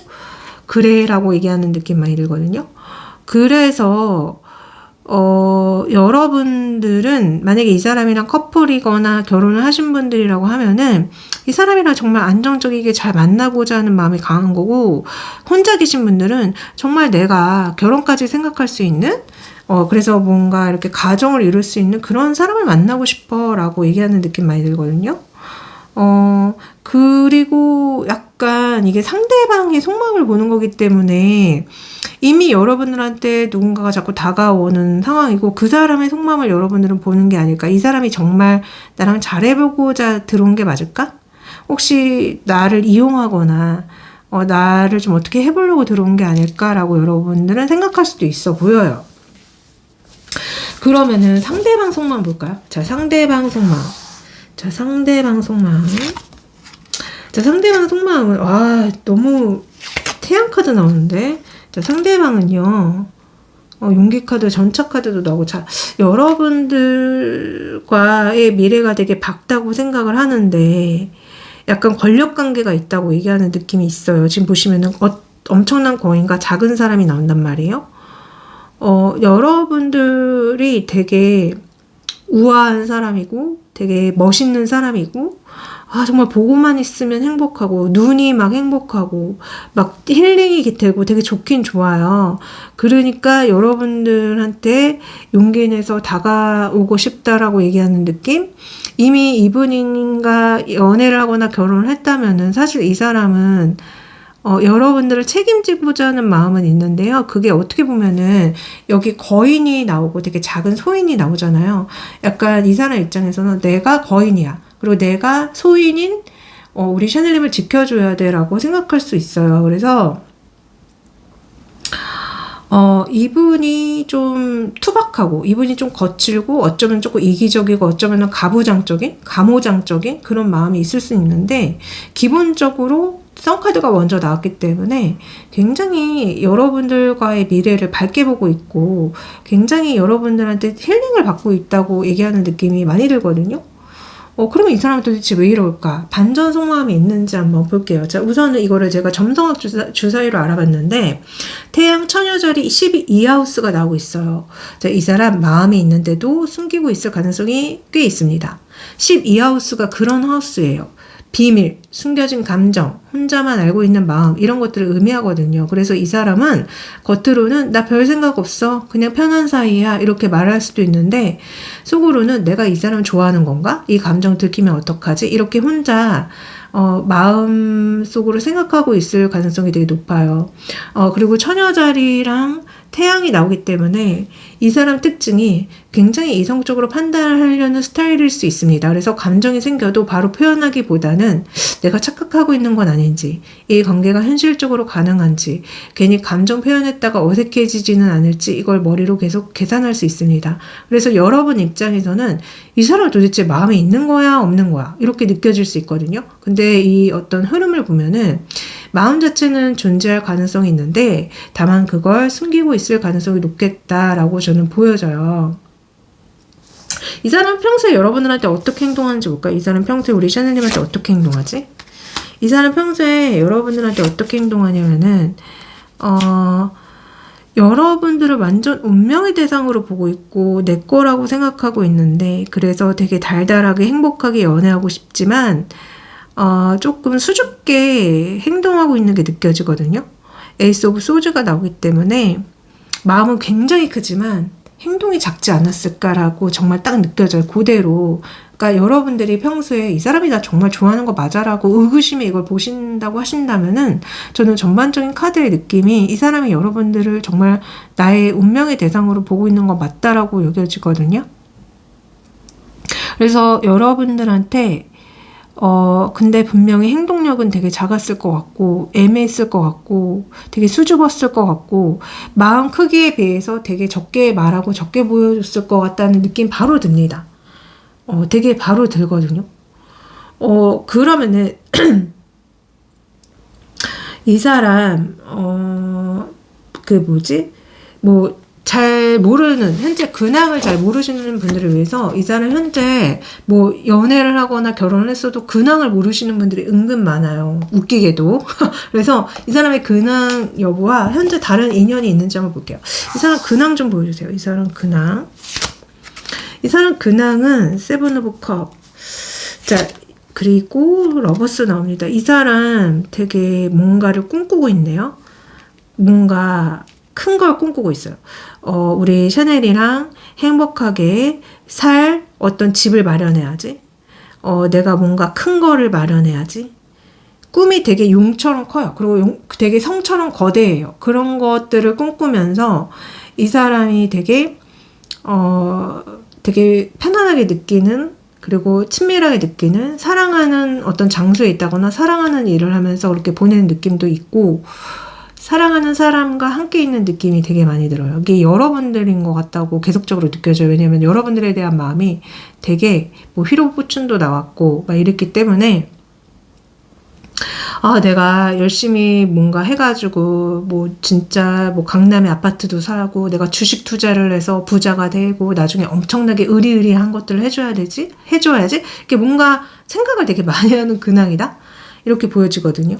그래라고 얘기하는 느낌 많이 들거든요. 그래서 여러분들은 만약에 이 사람이랑 커플이거나 결혼을 하신 분들이라고 하면은 이 사람이랑 정말 안정적이게 잘 만나고자 하는 마음이 강한 거고, 혼자 계신 분들은 정말 내가 결혼까지 생각할 수 있는 그래서 뭔가 이렇게 가정을 이룰 수 있는 그런 사람을 만나고 싶어 라고 얘기하는 느낌 많이 들거든요. 그리고 약간 이게 상대방의 속마음을 보는 거기 때문에 이미 여러분들한테 누군가가 자꾸 다가오는 상황이고 그 사람의 속마음을 여러분들은 보는 게 아닐까. 이 사람이 정말 나랑 잘해보고자 들어온 게 맞을까? 혹시 나를 이용하거나 나를 좀 어떻게 해보려고 들어온 게 아닐까라고 여러분들은 생각할 수도 있어 보여요. 그러면은 상대방 속마음 볼까요? 자, 상대방 속마음. 자, 상대방 속마음은 너무 태양 카드 나오는데. 자, 상대방은요. 용기 카드, 전차 카드도 나오고. 자, 여러분들과의 미래가 되게 밝다고 생각을 하는데 약간 권력 관계가 있다고 얘기하는 느낌이 있어요. 지금 보시면은 엄청난 거인과 작은 사람이 나온단 말이에요. 여러분들이 되게 우아한 사람이고 되게 멋있는 사람이고 정말 보고만 있으면 행복하고 눈이 막 행복하고 막 힐링이 되고 되게 좋긴 좋아요. 그러니까 여러분들한테 용기 내서 다가오고 싶다라고 얘기하는 느낌? 이미 이분인가 연애를 하거나 결혼을 했다면은 사실 이 사람은 여러분들을 책임지고자 하는 마음은 있는데요. 그게 어떻게 보면은 여기 거인이 나오고 되게 작은 소인이 나오잖아요. 약간 이 사람 입장에서는 내가 거인이야. 그리고 내가 소인인 우리 샤넬님을 지켜줘야 돼 라고 생각할 수 있어요. 그래서 이분이 좀 투박하고, 이분이 좀 거칠고, 어쩌면 조금 이기적이고, 어쩌면 감호장적인 그런 마음이 있을 수 있는데, 기본적으로 선카드가 먼저 나왔기 때문에 굉장히 여러분들과의 미래를 밝게 보고 있고, 굉장히 여러분들한테 힐링을 받고 있다고 얘기하는 느낌이 많이 들거든요. 그러면 이 사람은 도대체 왜 이럴까? 반전속마음이 있는지 한번 볼게요. 자, 우선은 이거를 제가 점성학 주사위로 알아봤는데, 태양 처녀자리 12하우스가 나오고 있어요. 자, 이 사람 마음이 있는데도 숨기고 있을 가능성이 꽤 있습니다. 12하우스가 그런 하우스예요. 비밀, 숨겨진 감정, 혼자만 알고 있는 마음, 이런 것들을 의미하거든요. 그래서 이 사람은 겉으로는 나 별 생각 없어, 그냥 편한 사이야, 이렇게 말할 수도 있는데, 속으로는 내가 이 사람 좋아하는 건가? 이 감정 들키면 어떡하지? 이렇게 혼자 마음 속으로 생각하고 있을 가능성이 되게 높아요. 그리고 처녀자리랑 태양이 나오기 때문에 이 사람 특징이 굉장히 이성적으로 판단을 하려는 스타일일 수 있습니다. 그래서 감정이 생겨도 바로 표현하기보다는 내가 착각하고 있는 건 아닌지, 이 관계가 현실적으로 가능한지, 괜히 감정 표현했다가 어색해지지는 않을지, 이걸 머리로 계속 계산할 수 있습니다. 그래서 여러분 입장에서는 이 사람 도대체 마음에 있는 거야, 없는 거야, 이렇게 느껴질 수 있거든요. 근데 이 어떤 흐름을 보면은 마음 자체는 존재할 가능성이 있는데, 다만 그걸 숨기고 있을 가능성이 높겠다라고 저는 보여져요. 이 사람 평소에 여러분들한테 어떻게 행동하는지 볼까요? 이 사람 평소에 우리 샤넬님한테 어떻게 행동하지? 이 사람 평소에 여러분들한테 어떻게 행동하냐면은 여러분들을 완전 운명의 대상으로 보고 있고 내 거라고 생각하고 있는데, 그래서 되게 달달하게 행복하게 연애하고 싶지만 조금 수줍게 행동하고 있는 게 느껴지거든요. 에이스 오브 소즈가 나오기 때문에 마음은 굉장히 크지만 행동이 작지 않았을까라고 정말 딱 느껴져요. 그대로. 그러니까 여러분들이 평소에 이 사람이 나 정말 좋아하는 거 맞아라고 의구심에 이걸 보신다고 하신다면은, 저는 전반적인 카드의 느낌이 이 사람이 여러분들을 정말 나의 운명의 대상으로 보고 있는 거 맞다라고 여겨지거든요. 그래서 여러분들한테 근데 분명히 행동력은 되게 작았을 것 같고, 애매했을 것 같고, 되게 수줍었을 것 같고, 마음 크기에 비해서 되게 적게 말하고 적게 보여줬을 것 같다는 느낌 바로 듭니다. 되게 바로 들거든요. 그러면은, 이 사람, 잘 모르는, 현재 근황을 잘 모르시는 분들을 위해서 이 사람 현재 연애를 하거나 결혼을 했어도 근황을 모르시는 분들이 은근 많아요. 웃기게도. 그래서 이 사람의 근황 여부와 현재 다른 인연이 있는지 한번 볼게요. 이 사람 근황 좀 보여주세요. 이 사람 근황. 이 사람 근황은 세븐 오브 컵. 자, 그리고 러버스 나옵니다. 이 사람 되게 뭔가를 꿈꾸고 있네요. 뭔가 큰 걸 꿈꾸고 있어요. 우리 샤넬이랑 행복하게 살 어떤 집을 마련해야지. 내가 뭔가 큰 거를 마련해야지. 꿈이 되게 용처럼 커요. 그리고 되게 성처럼 거대해요. 그런 것들을 꿈꾸면서 이 사람이 되게 편안하게 느끼는, 그리고 친밀하게 느끼는, 사랑하는 어떤 장소에 있다거나 사랑하는 일을 하면서 그렇게 보내는 느낌도 있고, 사랑하는 사람과 함께 있는 느낌이 되게 많이 들어요. 이게 여러분들인 것 같다고 계속적으로 느껴져요. 왜냐면 여러분들에 대한 마음이 되게 휘로포춘도 나왔고 막 이랬기 때문에, 내가 열심히 뭔가 해가지고 진짜 강남에 아파트도 사고 내가 주식 투자를 해서 부자가 되고 나중에 엄청나게 의리의리한 것들을 해줘야지. 이렇게 뭔가 생각을 되게 많이 하는 근황이다, 이렇게 보여지거든요.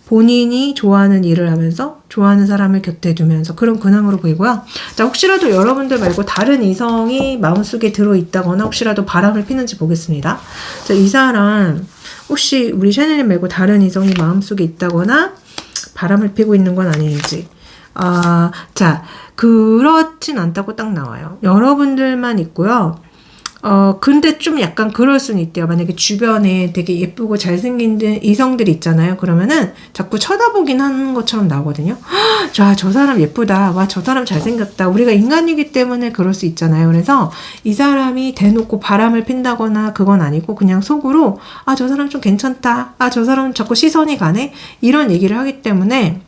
본인이 좋아하는 일을 하면서 좋아하는 사람을 곁에 두면서 그런 근황으로 보이고요. 자, 혹시라도 여러분들 말고 다른 이성이 마음속에 들어있다거나 혹시라도 바람을 피는지 보겠습니다. 자, 이 사람 혹시 우리 샤넬님 말고 다른 이성이 마음속에 있다거나 바람을 피고 있는 건 아닌지. 자, 그렇진 않다고 딱 나와요. 여러분들만 있고요. 근데 좀 약간 그럴 수는 있대요. 만약에 주변에 되게 예쁘고 잘생긴 이성들이 있잖아요. 그러면은 자꾸 쳐다보긴 하는 것처럼 나오거든요. 자, 저 사람 예쁘다. 와, 저 사람 잘생겼다. 우리가 인간이기 때문에 그럴 수 있잖아요. 그래서 이 사람이 대놓고 바람을 핀다거나 그건 아니고 그냥 속으로 아, 저 사람 좀 괜찮다. 아, 저 사람 자꾸 시선이 가네. 이런 얘기를 하기 때문에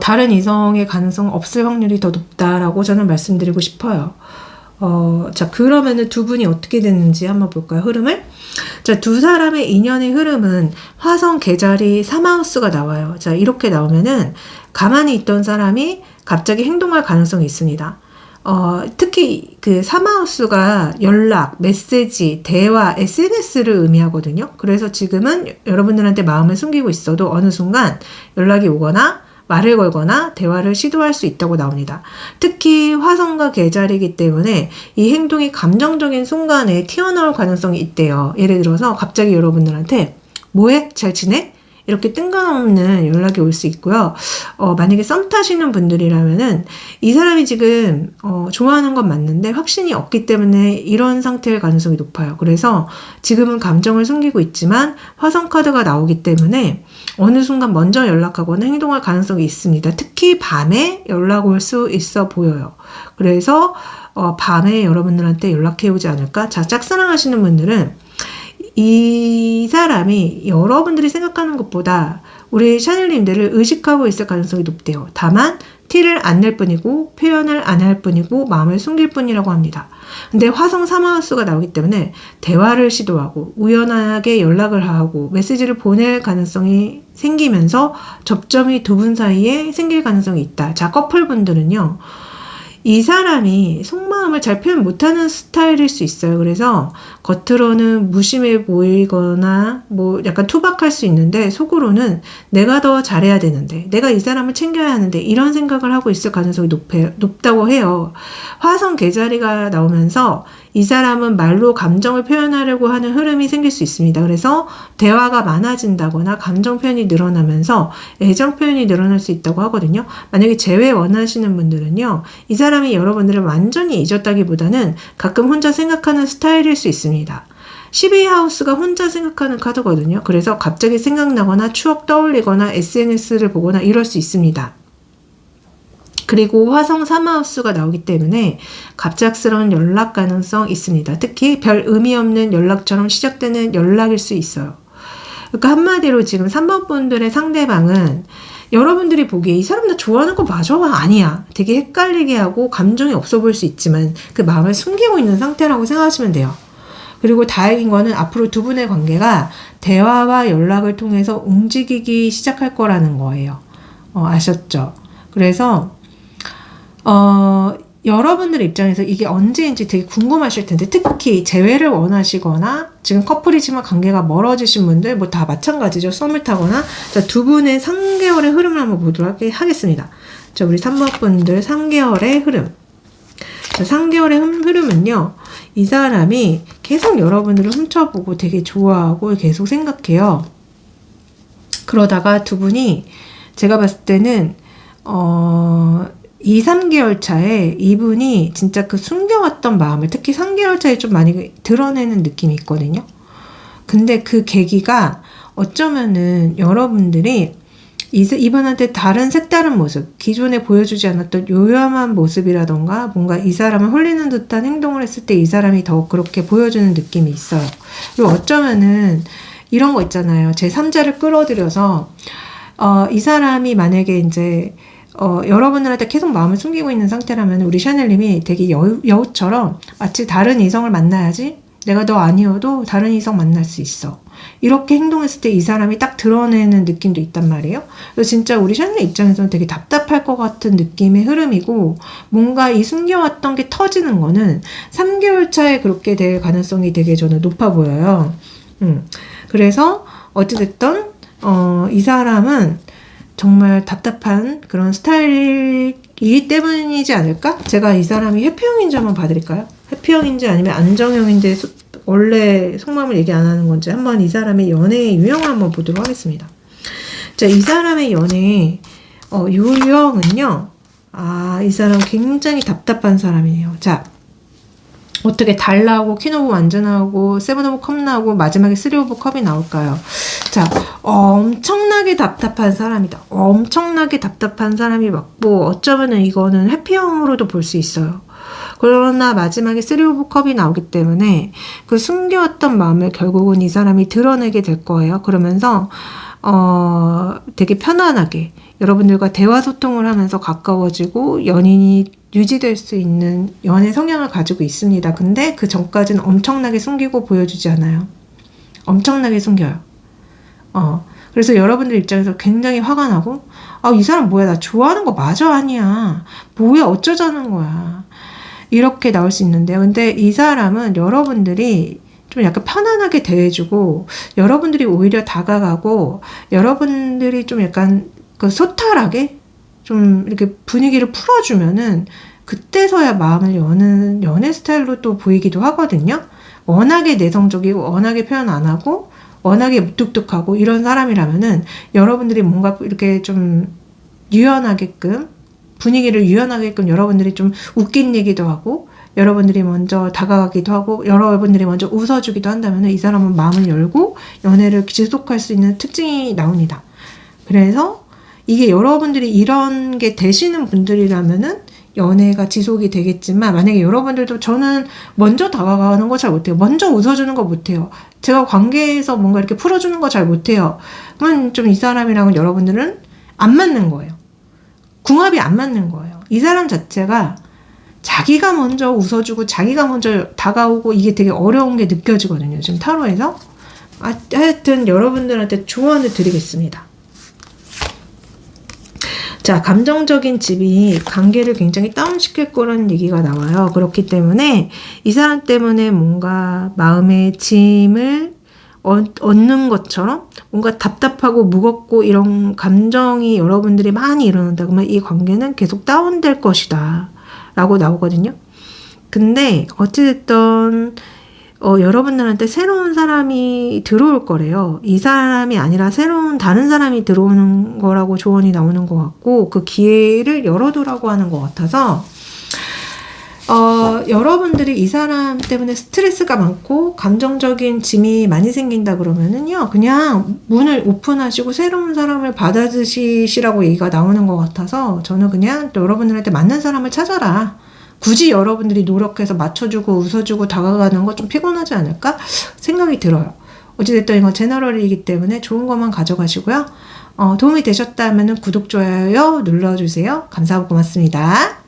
다른 이성의 가능성은 없을 확률이 더 높다라고 저는 말씀드리고 싶어요. 자, 그러면은 두 분이 어떻게 됐는지 한번 볼까요? 흐름을? 자, 두 사람의 인연의 흐름은 화성 계자리 3하우스가 나와요. 자, 이렇게 나오면은 가만히 있던 사람이 갑자기 행동할 가능성이 있습니다. 특히 그 3하우스가 연락, 메시지, 대화, SNS를 의미하거든요. 그래서 지금은 여러분들한테 마음을 숨기고 있어도 어느 순간 연락이 오거나 말을 걸거나 대화를 시도할 수 있다고 나옵니다. 특히 화성과 계자리이기 때문에 이 행동이 감정적인 순간에 튀어나올 가능성이 있대요. 예를 들어서 갑자기 여러분들한테 뭐해? 잘 지내? 이렇게 뜬금없는 연락이 올 수 있고요. 만약에 썸 타시는 분들이라면은 이 사람이 지금 좋아하는 건 맞는데 확신이 없기 때문에 이런 상태일 가능성이 높아요. 그래서 지금은 감정을 숨기고 있지만 화성 카드가 나오기 때문에 어느 순간 먼저 연락하거나 행동할 가능성이 있습니다. 특히 밤에 연락 올 수 있어 보여요. 그래서 밤에 여러분들한테 연락해 오지 않을까? 자, 짝사랑하시는 분들은 이 사람이 여러분들이 생각하는 것보다 우리 샤넬님들을 의식하고 있을 가능성이 높대요. 다만 티를 안 낼 뿐이고 표현을 안 할 뿐이고 마음을 숨길 뿐이라고 합니다. 근데 화성 3하우스가 나오기 때문에 대화를 시도하고 우연하게 연락을 하고 메시지를 보낼 가능성이 생기면서 접점이 두 분 사이에 생길 가능성이 있다. 자, 커플분들은요. 이 사람이 속마음을 잘 표현 못하는 스타일일 수 있어요. 그래서 겉으로는 무심해 보이거나 뭐 약간 투박할 수 있는데 속으로는 내가 더 잘해야 되는데 내가 이 사람을 챙겨야 하는데 이런 생각을 하고 있을 가능성이 높다고 해요. 화성 계자리가 나오면서 이 사람은 말로 감정을 표현하려고 하는 흐름이 생길 수 있습니다. 그래서 대화가 많아진다거나 감정 표현이 늘어나면서 애정 표현이 늘어날 수 있다고 하거든요. 만약에 재회 원하시는 분들은요. 이 사람이 여러분들을 완전히 잊었다기보다는 가끔 혼자 생각하는 스타일일 수 있습니다. 12하우스가 혼자 생각하는 카드거든요. 그래서 갑자기 생각나거나 추억 떠올리거나 SNS를 보거나 이럴 수 있습니다. 그리고 화성 3하우스가 나오기 때문에 갑작스러운 연락 가능성 있습니다. 특히 별 의미 없는 연락처럼 시작되는 연락일 수 있어요. 그러니까 한마디로 지금 3번 분들의 상대방은 여러분들이 보기에 이 사람 나 좋아하는 거 맞아? 아니야. 되게 헷갈리게 하고 감정이 없어 보일 수 있지만 그 마음을 숨기고 있는 상태라고 생각하시면 돼요. 그리고 다행인 거는 앞으로 두 분의 관계가 대화와 연락을 통해서 움직이기 시작할 거라는 거예요. 아셨죠? 그래서 여러분들 입장에서 이게 언제인지 되게 궁금하실 텐데 특히 재회를 원하시거나 지금 커플이지만 관계가 멀어지신 분들 뭐 다 마찬가지죠. 썸을 타거나 자, 두 분의 3개월의 흐름을 한번 보도록 하겠습니다. 자, 우리 3번 분들 3개월의 흐름. 자, 3개월의 흐름은요. 이 사람이 계속 여러분들을 훔쳐보고 되게 좋아하고 계속 생각해요. 그러다가 두 분이 제가 봤을 때는 2, 3개월 차에 이분이 진짜 그 숨겨왔던 마음을 특히 3개월 차에 좀 많이 드러내는 느낌이 있거든요. 근데 그 계기가 어쩌면은 여러분들이 이분한테 다른 색다른 모습, 기존에 보여주지 않았던 요염한 모습이라던가 뭔가 이 사람을 홀리는 듯한 행동을 했을 때 이 사람이 더 그렇게 보여주는 느낌이 있어요. 그리고 어쩌면은 이런 거 있잖아요. 제 3자를 끌어들여서 이 사람이 만약에 이제 여러분들한테 계속 마음을 숨기고 있는 상태라면 우리 샤넬님이 되게 여우처럼 마치 다른 이성을 만나야지 내가 너 아니어도 다른 이성 만날 수 있어. 이렇게 행동했을 때 이 사람이 딱 드러내는 느낌도 있단 말이에요. 그래서 진짜 우리 샤넬 입장에서는 되게 답답할 것 같은 느낌의 흐름이고 뭔가 이 숨겨왔던 게 터지는 거는 3개월 차에 그렇게 될 가능성이 되게 저는 높아 보여요. 그래서 어찌됐든 이 사람은 정말 답답한 그런 스타일이기 때문이지 않을까? 제가 이 사람이 회피형인지 한번 봐드릴까요? 회피형인지 아니면 안정형인데 원래 속마음을 얘기 안 하는 건지 한번 이 사람의 연애의 유형을 한번 보도록 하겠습니다. 자, 이 사람의 연애 유형은요. 이 사람 굉장히 답답한 사람이에요. 자, 어떻게 달 나오고 퀸 오브 완즈 나오고 세븐 오브 컵 나오고 마지막에 쓰리 오브 컵이 나올까요? 자, 엄청나게 답답한 사람이다. 엄청나게 답답한 사람이 맞고 어쩌면은 이거는 해피형으로도 볼 수 있어요. 그러나 마지막에 쓰리 오브 컵이 나오기 때문에 그 숨겨왔던 마음을 결국은 이 사람이 드러내게 될 거예요. 그러면서 되게 편안하게 여러분들과 대화 소통을 하면서 가까워지고 연인이 유지될 수 있는 연애 성향을 가지고 있습니다. 근데 그 전까지는 엄청나게 숨기고 보여주지 않아요. 엄청나게 숨겨요. 그래서 여러분들 입장에서 굉장히 화가 나고, 이 사람 뭐야, 나 좋아하는 거 맞아? 아니야. 뭐야, 어쩌자는 거야. 이렇게 나올 수 있는데요. 근데 이 사람은 여러분들이 좀 약간 편안하게 대해주고, 여러분들이 오히려 다가가고, 여러분들이 좀 약간 그 소탈하게 좀 이렇게 분위기를 풀어주면은 그때서야 마음을 여는 연애 스타일로 또 보이기도 하거든요. 워낙에 내성적이고 워낙에 표현 안 하고 워낙에 무뚝뚝하고 이런 사람이라면은 여러분들이 뭔가 이렇게 좀 유연하게끔 분위기를 유연하게끔 여러분들이 좀 웃긴 얘기도 하고 여러분들이 먼저 다가가기도 하고 여러분들이 먼저 웃어주기도 한다면 이 사람은 마음을 열고 연애를 지속할 수 있는 특징이 나옵니다. 그래서 이게 여러분들이 이런 게 되시는 분들이라면은 연애가 지속이 되겠지만 만약에 여러분들도 저는 먼저 다가가는 거 잘 못해요. 먼저 웃어주는 거 못해요. 제가 관계에서 뭔가 이렇게 풀어주는 거 잘 못해요. 그러면 좀 이 사람이랑은 여러분들은 안 맞는 거예요. 궁합이 안 맞는 거예요. 이 사람 자체가 자기가 먼저 웃어주고 자기가 먼저 다가오고 이게 되게 어려운 게 느껴지거든요. 지금 타로에서. 하여튼 여러분들한테 조언을 드리겠습니다. 자, 감정적인 집이 관계를 굉장히 다운시킬 거라는 얘기가 나와요. 그렇기 때문에 이 사람 때문에 뭔가 마음의 짐을 얻는 것처럼 뭔가 답답하고 무겁고 이런 감정이 여러분들이 많이 일어난다 그러면 이 관계는 계속 다운될 것이다 라고 나오거든요. 근데 어찌됐든 여러분들한테 새로운 사람이 들어올 거래요. 이 사람이 아니라 새로운 다른 사람이 들어오는 거라고 조언이 나오는 것 같고 그 기회를 열어두라고 하는 것 같아서 여러분들이 이 사람 때문에 스트레스가 많고 감정적인 짐이 많이 생긴다 그러면은요 그냥 문을 오픈하시고 새로운 사람을 받아주시라고 얘기가 나오는 것 같아서 저는 그냥 여러분들한테 맞는 사람을 찾아라. 굳이 여러분들이 노력해서 맞춰주고 웃어주고 다가가는 거 좀 피곤하지 않을까 생각이 들어요. 어찌됐든 이건 제너럴이기 때문에 좋은 것만 가져가시고요. 도움이 되셨다면 구독, 좋아요 눌러주세요. 감사하고 고맙습니다.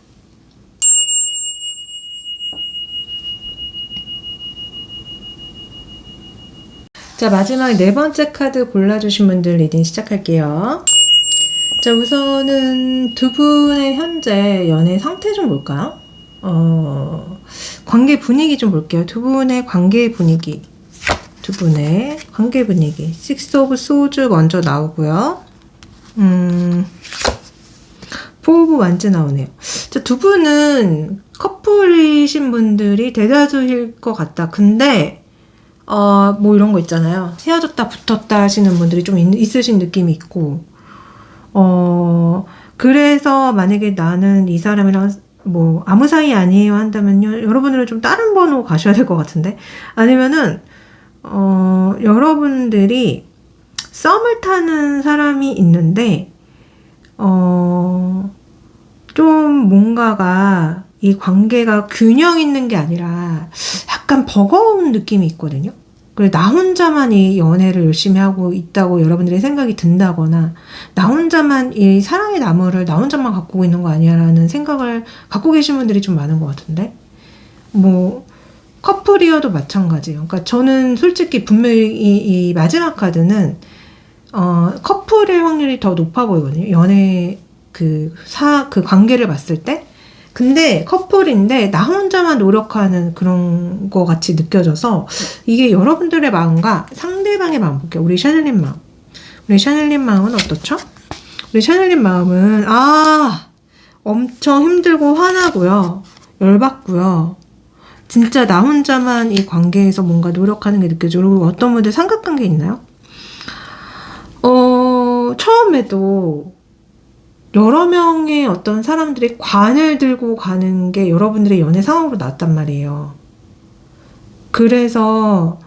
자, 마지막 네 번째 카드 골라주신 분들 리딩 시작할게요. 자, 우선은 두 분의 현재 연애 상태 좀 볼까요? 관계 분위기 좀 볼게요. 두 분의 관계 분위기. 식스 오브 소즈 먼저 나오고요. 포 오브 완즈 나오네요. 자, 두 분은 커플이신 분들이 대다수일 것 같다. 근데 뭐 이런 거 있잖아요. 헤어졌다 붙었다 하시는 분들이 좀 있으신 느낌이 있고 그래서 만약에 나는 이 사람이랑 뭐 아무 사이 아니에요 한다면요 여러분들은 좀 다른 번호 가셔야 될 것 같은데 아니면은 여러분들이 썸을 타는 사람이 있는데 좀 뭔가가 이 관계가 균형 있는 게 아니라 약간 버거운 느낌이 있거든요. 그래 나 혼자만 이 연애를 열심히 하고 있다고 여러분들의 생각이 든다거나 나 혼자만 이 사랑의 나무를 나 혼자만 갖고 있는 거 아니야 라는 생각을 갖고 계신 분들이 좀 많은 것 같은데 뭐 커플이어도 마찬가지예요. 그러니까 저는 솔직히 분명히 이 마지막 카드는 커플일 확률이 더 높아 보이거든요. 연애 그 관계를 봤을 때. 근데 커플인데 나 혼자만 노력하는 그런 거 같이 느껴져서 이게 여러분들의 마음과 상대방의 마음 볼게요. 우리 샤넬님 마음. 우리 샤넬님 마음은 어떻죠? 우리 샤넬님 마음은 엄청 힘들고 화나고요. 열받고요. 진짜 나 혼자만 이 관계에서 뭔가 노력하는 게 느껴져요. 그리고 어떤 분들 삼각관계 있나요? 처음에도 여러 명의 어떤 사람들이 관을 들고 가는 게 여러분들의 연애 상황으로 나왔단 말이에요. 그래서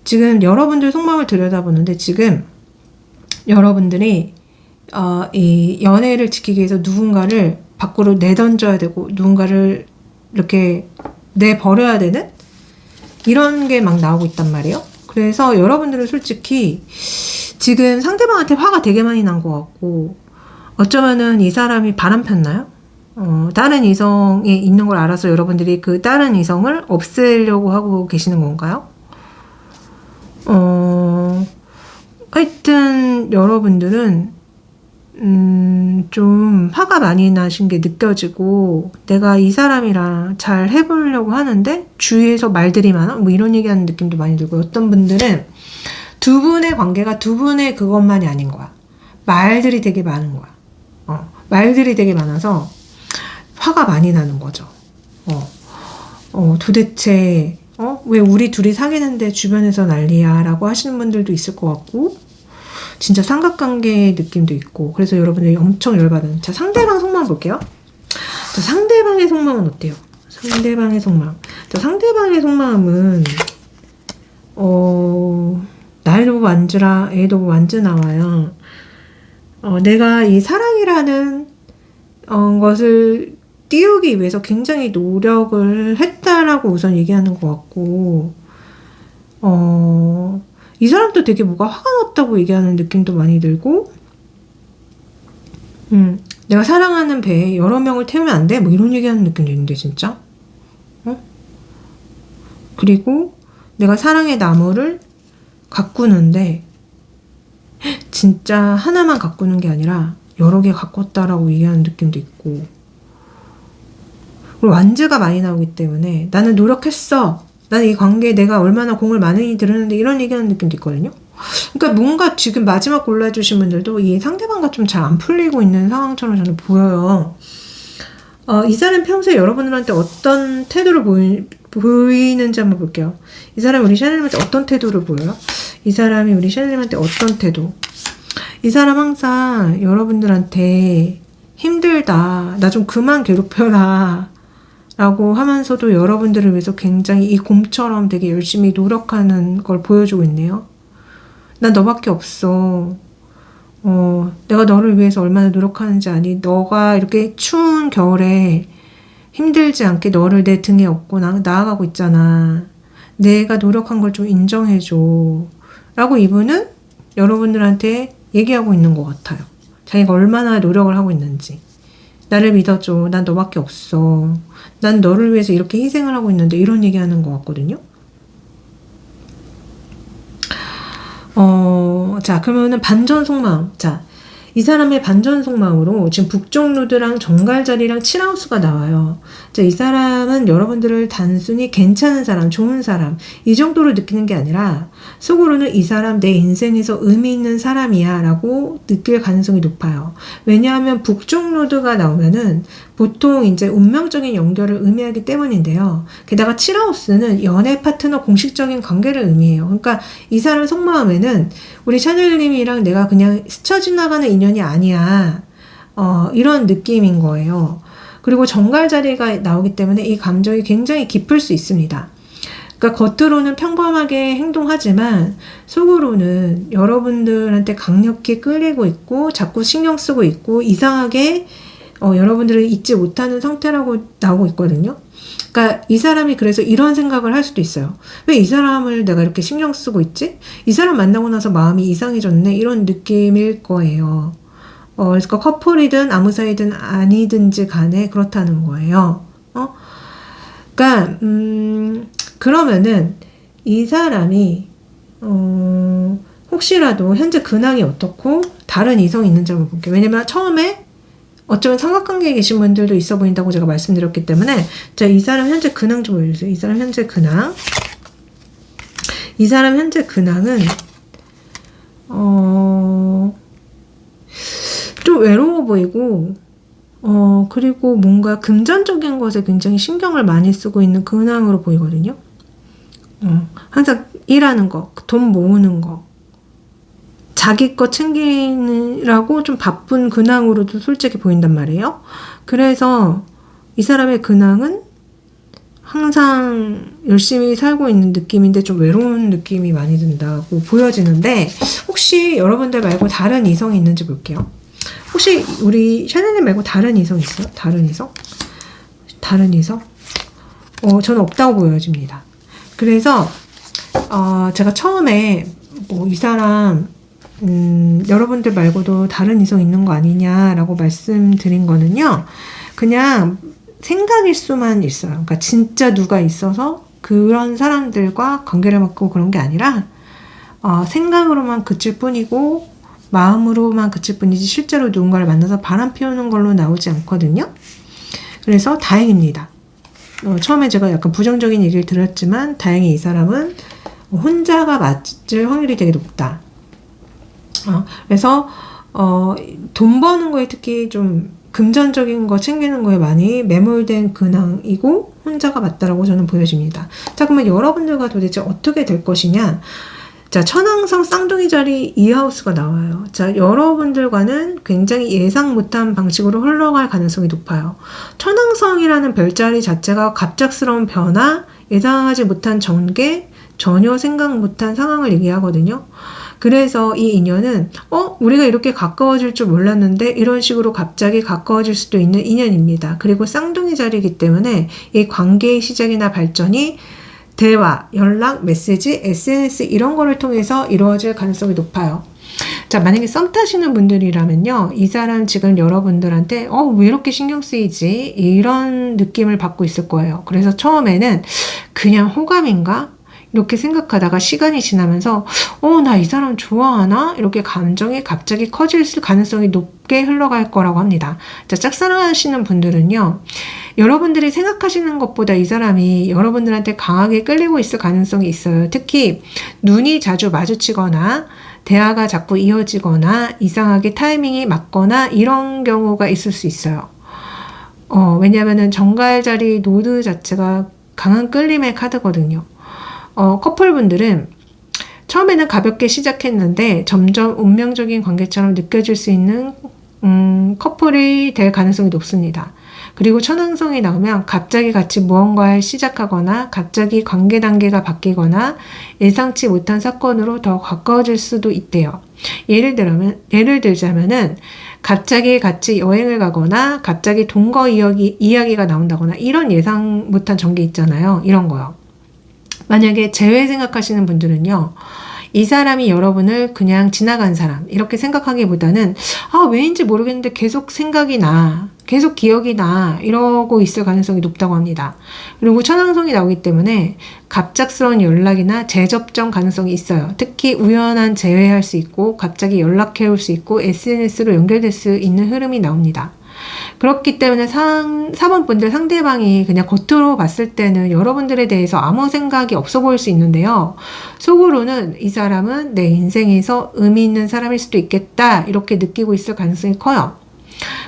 지금 여러분들 속마음을 들여다보는데 지금 여러분들이 이 연애를 지키기 위해서 누군가를 밖으로 내던져야 되고 누군가를 이렇게 내버려야 되는 이런 게 막 나오고 있단 말이에요. 그래서 여러분들은 솔직히 지금 상대방한테 화가 되게 많이 난 것 같고 어쩌면은 이 사람이 바람 폈나요? 다른 이성이 있는 걸 알아서 여러분들이 그 다른 이성을 없애려고 하고 계시는 건가요? 하여튼 여러분들은 좀 화가 많이 나신 게 느껴지고 내가 이 사람이랑 잘 해보려고 하는데 주위에서 말들이 많아? 뭐 이런 얘기하는 느낌도 많이 들고 어떤 분들은 두 분의 관계가 두 분의 그것만이 아닌 거야. 말들이 되게 많은 거야. 말들이 되게 많아서 화가 많이 나는 거죠. 도대체 왜 우리 둘이 사귀는데 주변에서 난리야 라고 하시는 분들도 있을 것 같고 진짜 삼각관계의 느낌도 있고 그래서 여러분들이 엄청 열받은 자 상대방 속마음 볼게요. 자 상대방의 속마음은 어때요? 상대방의 속마음 자 상대방의 속마음은 날도 보고 앉으라 애도 보고 앉으 나와요. 내가 이 사랑이라는 것을 띄우기 위해서 굉장히 노력을 했다라고 우선 얘기하는 것 같고 이 사람도 되게 뭐가 화가 났다고 얘기하는 느낌도 많이 들고 내가 사랑하는 배에 여러 명을 태우면 안 돼? 뭐 이런 얘기하는 느낌도 있는데 진짜 그리고 내가 사랑의 나무를 가꾸는데 진짜 하나만 가꾸는 게 아니라 여러 개 가꿨다라고 얘기하는 느낌도 있고 그리고 완즈가 많이 나오기 때문에 나는 노력했어. 나는 이 관계에 내가 얼마나 공을 많이 들였는데 이런 얘기하는 느낌도 있거든요. 그러니까 뭔가 지금 마지막 골라주신 분들도 이 상대방과 좀 잘 안 풀리고 있는 상황처럼 저는 보여요. 이 사람 평소에 여러분들한테 어떤 태도를 보이는지 한번 볼게요. 이 사람이 우리 샤넬님한테 어떤 태도를 보여요? 이 사람이 우리 샤넬님한테 어떤 태도? 이 사람 항상 여러분들한테 힘들다. 나 좀 그만 괴롭혀라. 라고 하면서도 여러분들을 위해서 굉장히 이 곰처럼 되게 열심히 노력하는 걸 보여주고 있네요. 난 너밖에 없어. 내가 너를 위해서 얼마나 노력하는지 아니? 너가 이렇게 추운 겨울에 힘들지 않게 너를 내 등에 업고 나아가고 있잖아. 내가 노력한 걸 좀 인정해줘. 라고 이분은 여러분들한테 얘기하고 있는 것 같아요. 자기가 얼마나 노력을 하고 있는지. 나를 믿어줘. 난 너밖에 없어. 난 너를 위해서 이렇게 희생을 하고 있는데 이런 얘기하는 것 같거든요. 자 그러면은 반전 속마음. 자, 이 사람의 반전 속마음으로 지금 북쪽 노드랑 정갈자리랑 칠하우스가 나와요. 자, 이 사람은 여러분들을 단순히 괜찮은 사람, 좋은 사람 이 정도로 느끼는 게 아니라 속으로는 이 사람 내 인생에서 의미 있는 사람이야 라고 느낄 가능성이 높아요. 왜냐하면 북쪽 노드가 나오면은 보통 이제 운명적인 연결을 의미하기 때문인데요. 게다가 칠하우스는 연애 파트너 공식적인 관계를 의미해요. 그러니까 이 사람 속마음에는 우리 샤넬님이랑 내가 그냥 스쳐 지나가는 인연이 아니야. 이런 느낌인 거예요. 그리고 정갈자리가 나오기 때문에 이 감정이 굉장히 깊을 수 있습니다. 그러니까 겉으로는 평범하게 행동하지만 속으로는 여러분들한테 강력히 끌리고 있고 자꾸 신경 쓰고 있고 이상하게 여러분들을 잊지 못하는 상태라고 나오고 있거든요. 그러니까 이 사람이 그래서 이런 생각을 할 수도 있어요. 왜 이 사람을 내가 이렇게 신경 쓰고 있지? 이 사람 만나고 나서 마음이 이상해졌네? 이런 느낌일 거예요. 그래서 커플이든 아무 사이든 아니든지 간에 그렇다는 거예요. 그러니까 그러면은 이 사람이 혹시라도 현재 근황이 어떻고 다른 이성이 있는지 한번 볼게요. 왜냐면 처음에 어쩌면 삼각관계에 계신 분들도 있어 보인다고 제가 말씀드렸기 때문에 자, 이 사람 현재 근황 좀 보여주세요. 이 사람 현재 근황. 이 사람 현재 근황은 좀 외로워 보이고 그리고 뭔가 금전적인 것에 굉장히 신경을 많이 쓰고 있는 근황으로 보이거든요. 항상 일하는 거, 돈 모으는 거, 자기 거 챙기느라고 좀 바쁜 근황으로도 솔직히 보인단 말이에요. 그래서 이 사람의 근황은 항상 열심히 살고 있는 느낌인데 좀 외로운 느낌이 많이 든다고 보여지는데, 혹시 여러분들 말고 다른 이성이 있는지 볼게요. 혹시 우리 샤넬님 말고 다른 이성 있어요? 다른 이성? 다른 이성? 저는 없다고 보여집니다. 그래서 제가 처음에 이 사람 여러분들 말고도 다른 이성 있는 거 아니냐라고 말씀드린 거는요, 그냥 생각일 수만 있어요. 그러니까 진짜 누가 있어서 그런 사람들과 관계를 맺고 그런 게 아니라 생각으로만 그칠 뿐이고 마음으로만 그칠 뿐이지 실제로 누군가를 만나서 바람 피우는 걸로 나오지 않거든요. 그래서 다행입니다. 처음에 제가 약간 부정적인 얘기를 드렸지만 다행히 이 사람은 혼자가 맞을 확률이 되게 높다. 그래서 돈 버는 거에 특히 좀 금전적인 거 챙기는 거에 많이 매몰된 근황이고 혼자가 맞다라고 저는 보여집니다. 자, 그러면 여러분들과 도대체 어떻게 될 것이냐? 자, 천왕성 쌍둥이 자리 2하우스가 나와요. 자, 여러분들과는 굉장히 예상 못한 방식으로 흘러갈 가능성이 높아요. 천왕성이라는 별자리 자체가 갑작스러운 변화, 예상하지 못한 전개, 전혀 생각 못한 상황을 얘기하거든요. 그래서 이 인연은 우리가 이렇게 가까워질 줄 몰랐는데 이런 식으로 갑자기 가까워질 수도 있는 인연입니다. 그리고 쌍둥이 자리이기 때문에 이 관계의 시작이나 발전이 대화, 연락, 메시지, SNS 이런 거를 통해서 이루어질 가능성이 높아요. 자, 만약에 썸 타시는 분들이라면요, 이 사람 지금 여러분들한테 왜 이렇게 신경 쓰이지? 이런 느낌을 받고 있을 거예요. 그래서 처음에는 그냥 호감인가? 이렇게 생각하다가 시간이 지나면서 나 이 사람 좋아하나? 이렇게 감정이 갑자기 커질 가능성이 높게 흘러갈 거라고 합니다. 자, 짝사랑하시는 분들은요, 여러분들이 생각하시는 것보다 이 사람이 여러분들한테 강하게 끌리고 있을 가능성이 있어요. 특히 눈이 자주 마주치거나 대화가 자꾸 이어지거나 이상하게 타이밍이 맞거나 이런 경우가 있을 수 있어요. 왜냐면은 정갈자리 노드 자체가 강한 끌림의 카드거든요. 커플분들은 처음에는 가볍게 시작했는데 점점 운명적인 관계처럼 느껴질 수 있는 커플이 될 가능성이 높습니다. 그리고 천왕성이 나오면 갑자기 같이 무언가를 시작하거나 갑자기 관계 단계가 바뀌거나 예상치 못한 사건으로 더 가까워질 수도 있대요. 예를 들자면은 갑자기 같이 여행을 가거나 갑자기 동거 이야기가 나온다거나 이런 예상 못한 전개 있잖아요. 이런 거요. 만약에 재회 생각하시는 분들은요, 이 사람이 여러분을 그냥 지나간 사람 이렇게 생각하기보다는 왜인지 모르겠는데 계속 생각이 나, 계속 기억이 나 이러고 있을 가능성이 높다고 합니다. 그리고 천왕성이 나오기 때문에 갑작스러운 연락이나 재접점 가능성이 있어요. 특히 우연한 재회할 수 있고 갑자기 연락해 올 수 있고 SNS로 연결될 수 있는 흐름이 나옵니다. 그렇기 때문에 4번 분들 상대방이 그냥 겉으로 봤을 때는 여러분들에 대해서 아무 생각이 없어 보일 수 있는데요. 속으로는 이 사람은 내 인생에서 의미 있는 사람일 수도 있겠다 이렇게 느끼고 있을 가능성이 커요.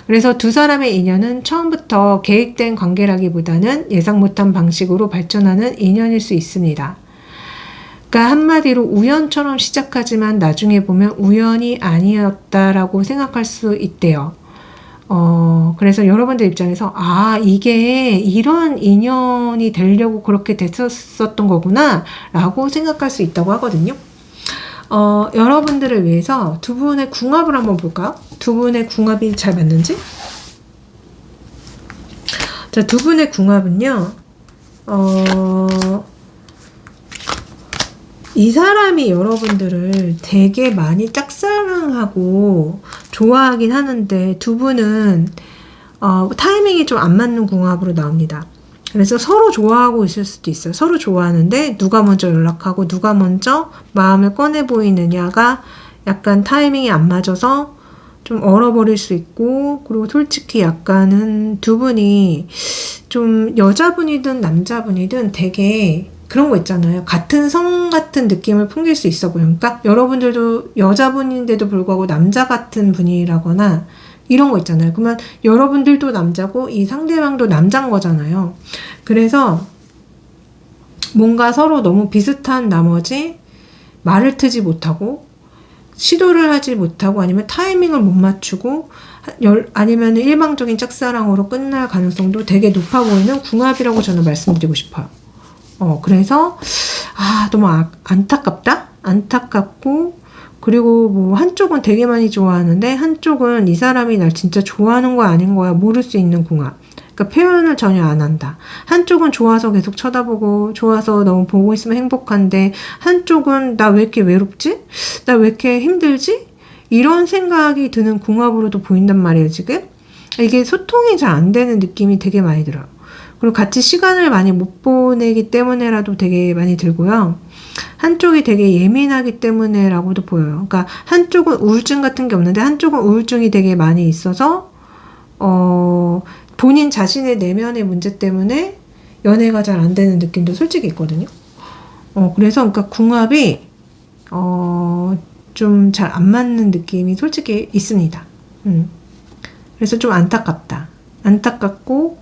그래서 두 사람의 인연은 처음부터 계획된 관계라기보다는 예상 못한 방식으로 발전하는 인연일 수 있습니다. 그러니까 한마디로 우연처럼 시작하지만 나중에 보면 우연이 아니었다라고 생각할 수 있대요. 그래서 여러분들 입장에서 이게 이런 인연이 되려고 그렇게 됐었던 거구나 라고 생각할 수 있다고 하거든요. 여러분들을 위해서 두 분의 궁합을 한번 볼까요? 두 분의 궁합이 잘 맞는지? 자, 두 분의 궁합은요, 이 사람이 여러분들을 되게 많이 짝사랑하고 좋아하긴 하는데 두 분은 타이밍이 좀 안 맞는 궁합으로 나옵니다. 그래서 서로 좋아하고 있을 수도 있어요. 서로 좋아하는데 누가 먼저 연락하고 누가 먼저 마음을 꺼내 보이느냐가 약간 타이밍이 안 맞아서 좀 얼어버릴 수 있고, 그리고 솔직히 약간은 두 분이 좀 여자분이든 남자분이든 되게 그런 거 있잖아요. 같은 성 같은 느낌을 풍길 수 있어 보여요. 그러니까 여러분들도 여자분인데도 불구하고 남자 같은 분이라거나 이런 거 있잖아요. 그러면 여러분들도 남자고 이 상대방도 남자인 거잖아요. 그래서 뭔가 서로 너무 비슷한 나머지 말을 트지 못하고 시도를 하지 못하고 아니면 타이밍을 못 맞추고 아니면 일방적인 짝사랑으로 끝날 가능성도 되게 높아 보이는 궁합이라고 저는 말씀드리고 싶어요. 그래서 너무 안타깝다? 안타깝고, 그리고 뭐 한쪽은 되게 많이 좋아하는데 한쪽은 이 사람이 날 진짜 좋아하는 거야 아닌 거야 모를 수 있는 궁합. 그러니까 표현을 전혀 안 한다. 한쪽은 좋아서 계속 쳐다보고 좋아서 너무 보고 있으면 행복한데, 한쪽은 나 왜 이렇게 외롭지? 나 왜 이렇게 힘들지? 이런 생각이 드는 궁합으로도 보인단 말이에요, 지금. 이게 소통이 잘 안 되는 느낌이 되게 많이 들어요. 그리고 같이 시간을 많이 못 보내기 때문에라도 되게 많이 들고요. 한쪽이 되게 예민하기 때문에라고도 보여요. 그러니까 한쪽은 우울증 같은 게 없는데 한쪽은 우울증이 되게 많이 있어서 본인 자신의 내면의 문제 때문에 연애가 잘 안 되는 느낌도 솔직히 있거든요. 그래서 그러니까 궁합이 좀 잘 안 맞는 느낌이 솔직히 있습니다. 그래서 좀 안타깝다. 안타깝고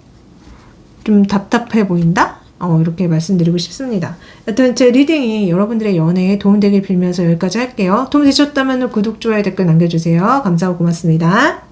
좀 답답해 보인다? 이렇게 말씀드리고 싶습니다. 여튼 제 리딩이 여러분들의 연애에 도움되길 빌면서 여기까지 할게요. 도움 되셨다면 구독, 좋아요, 댓글 남겨주세요. 감사하고 고맙습니다.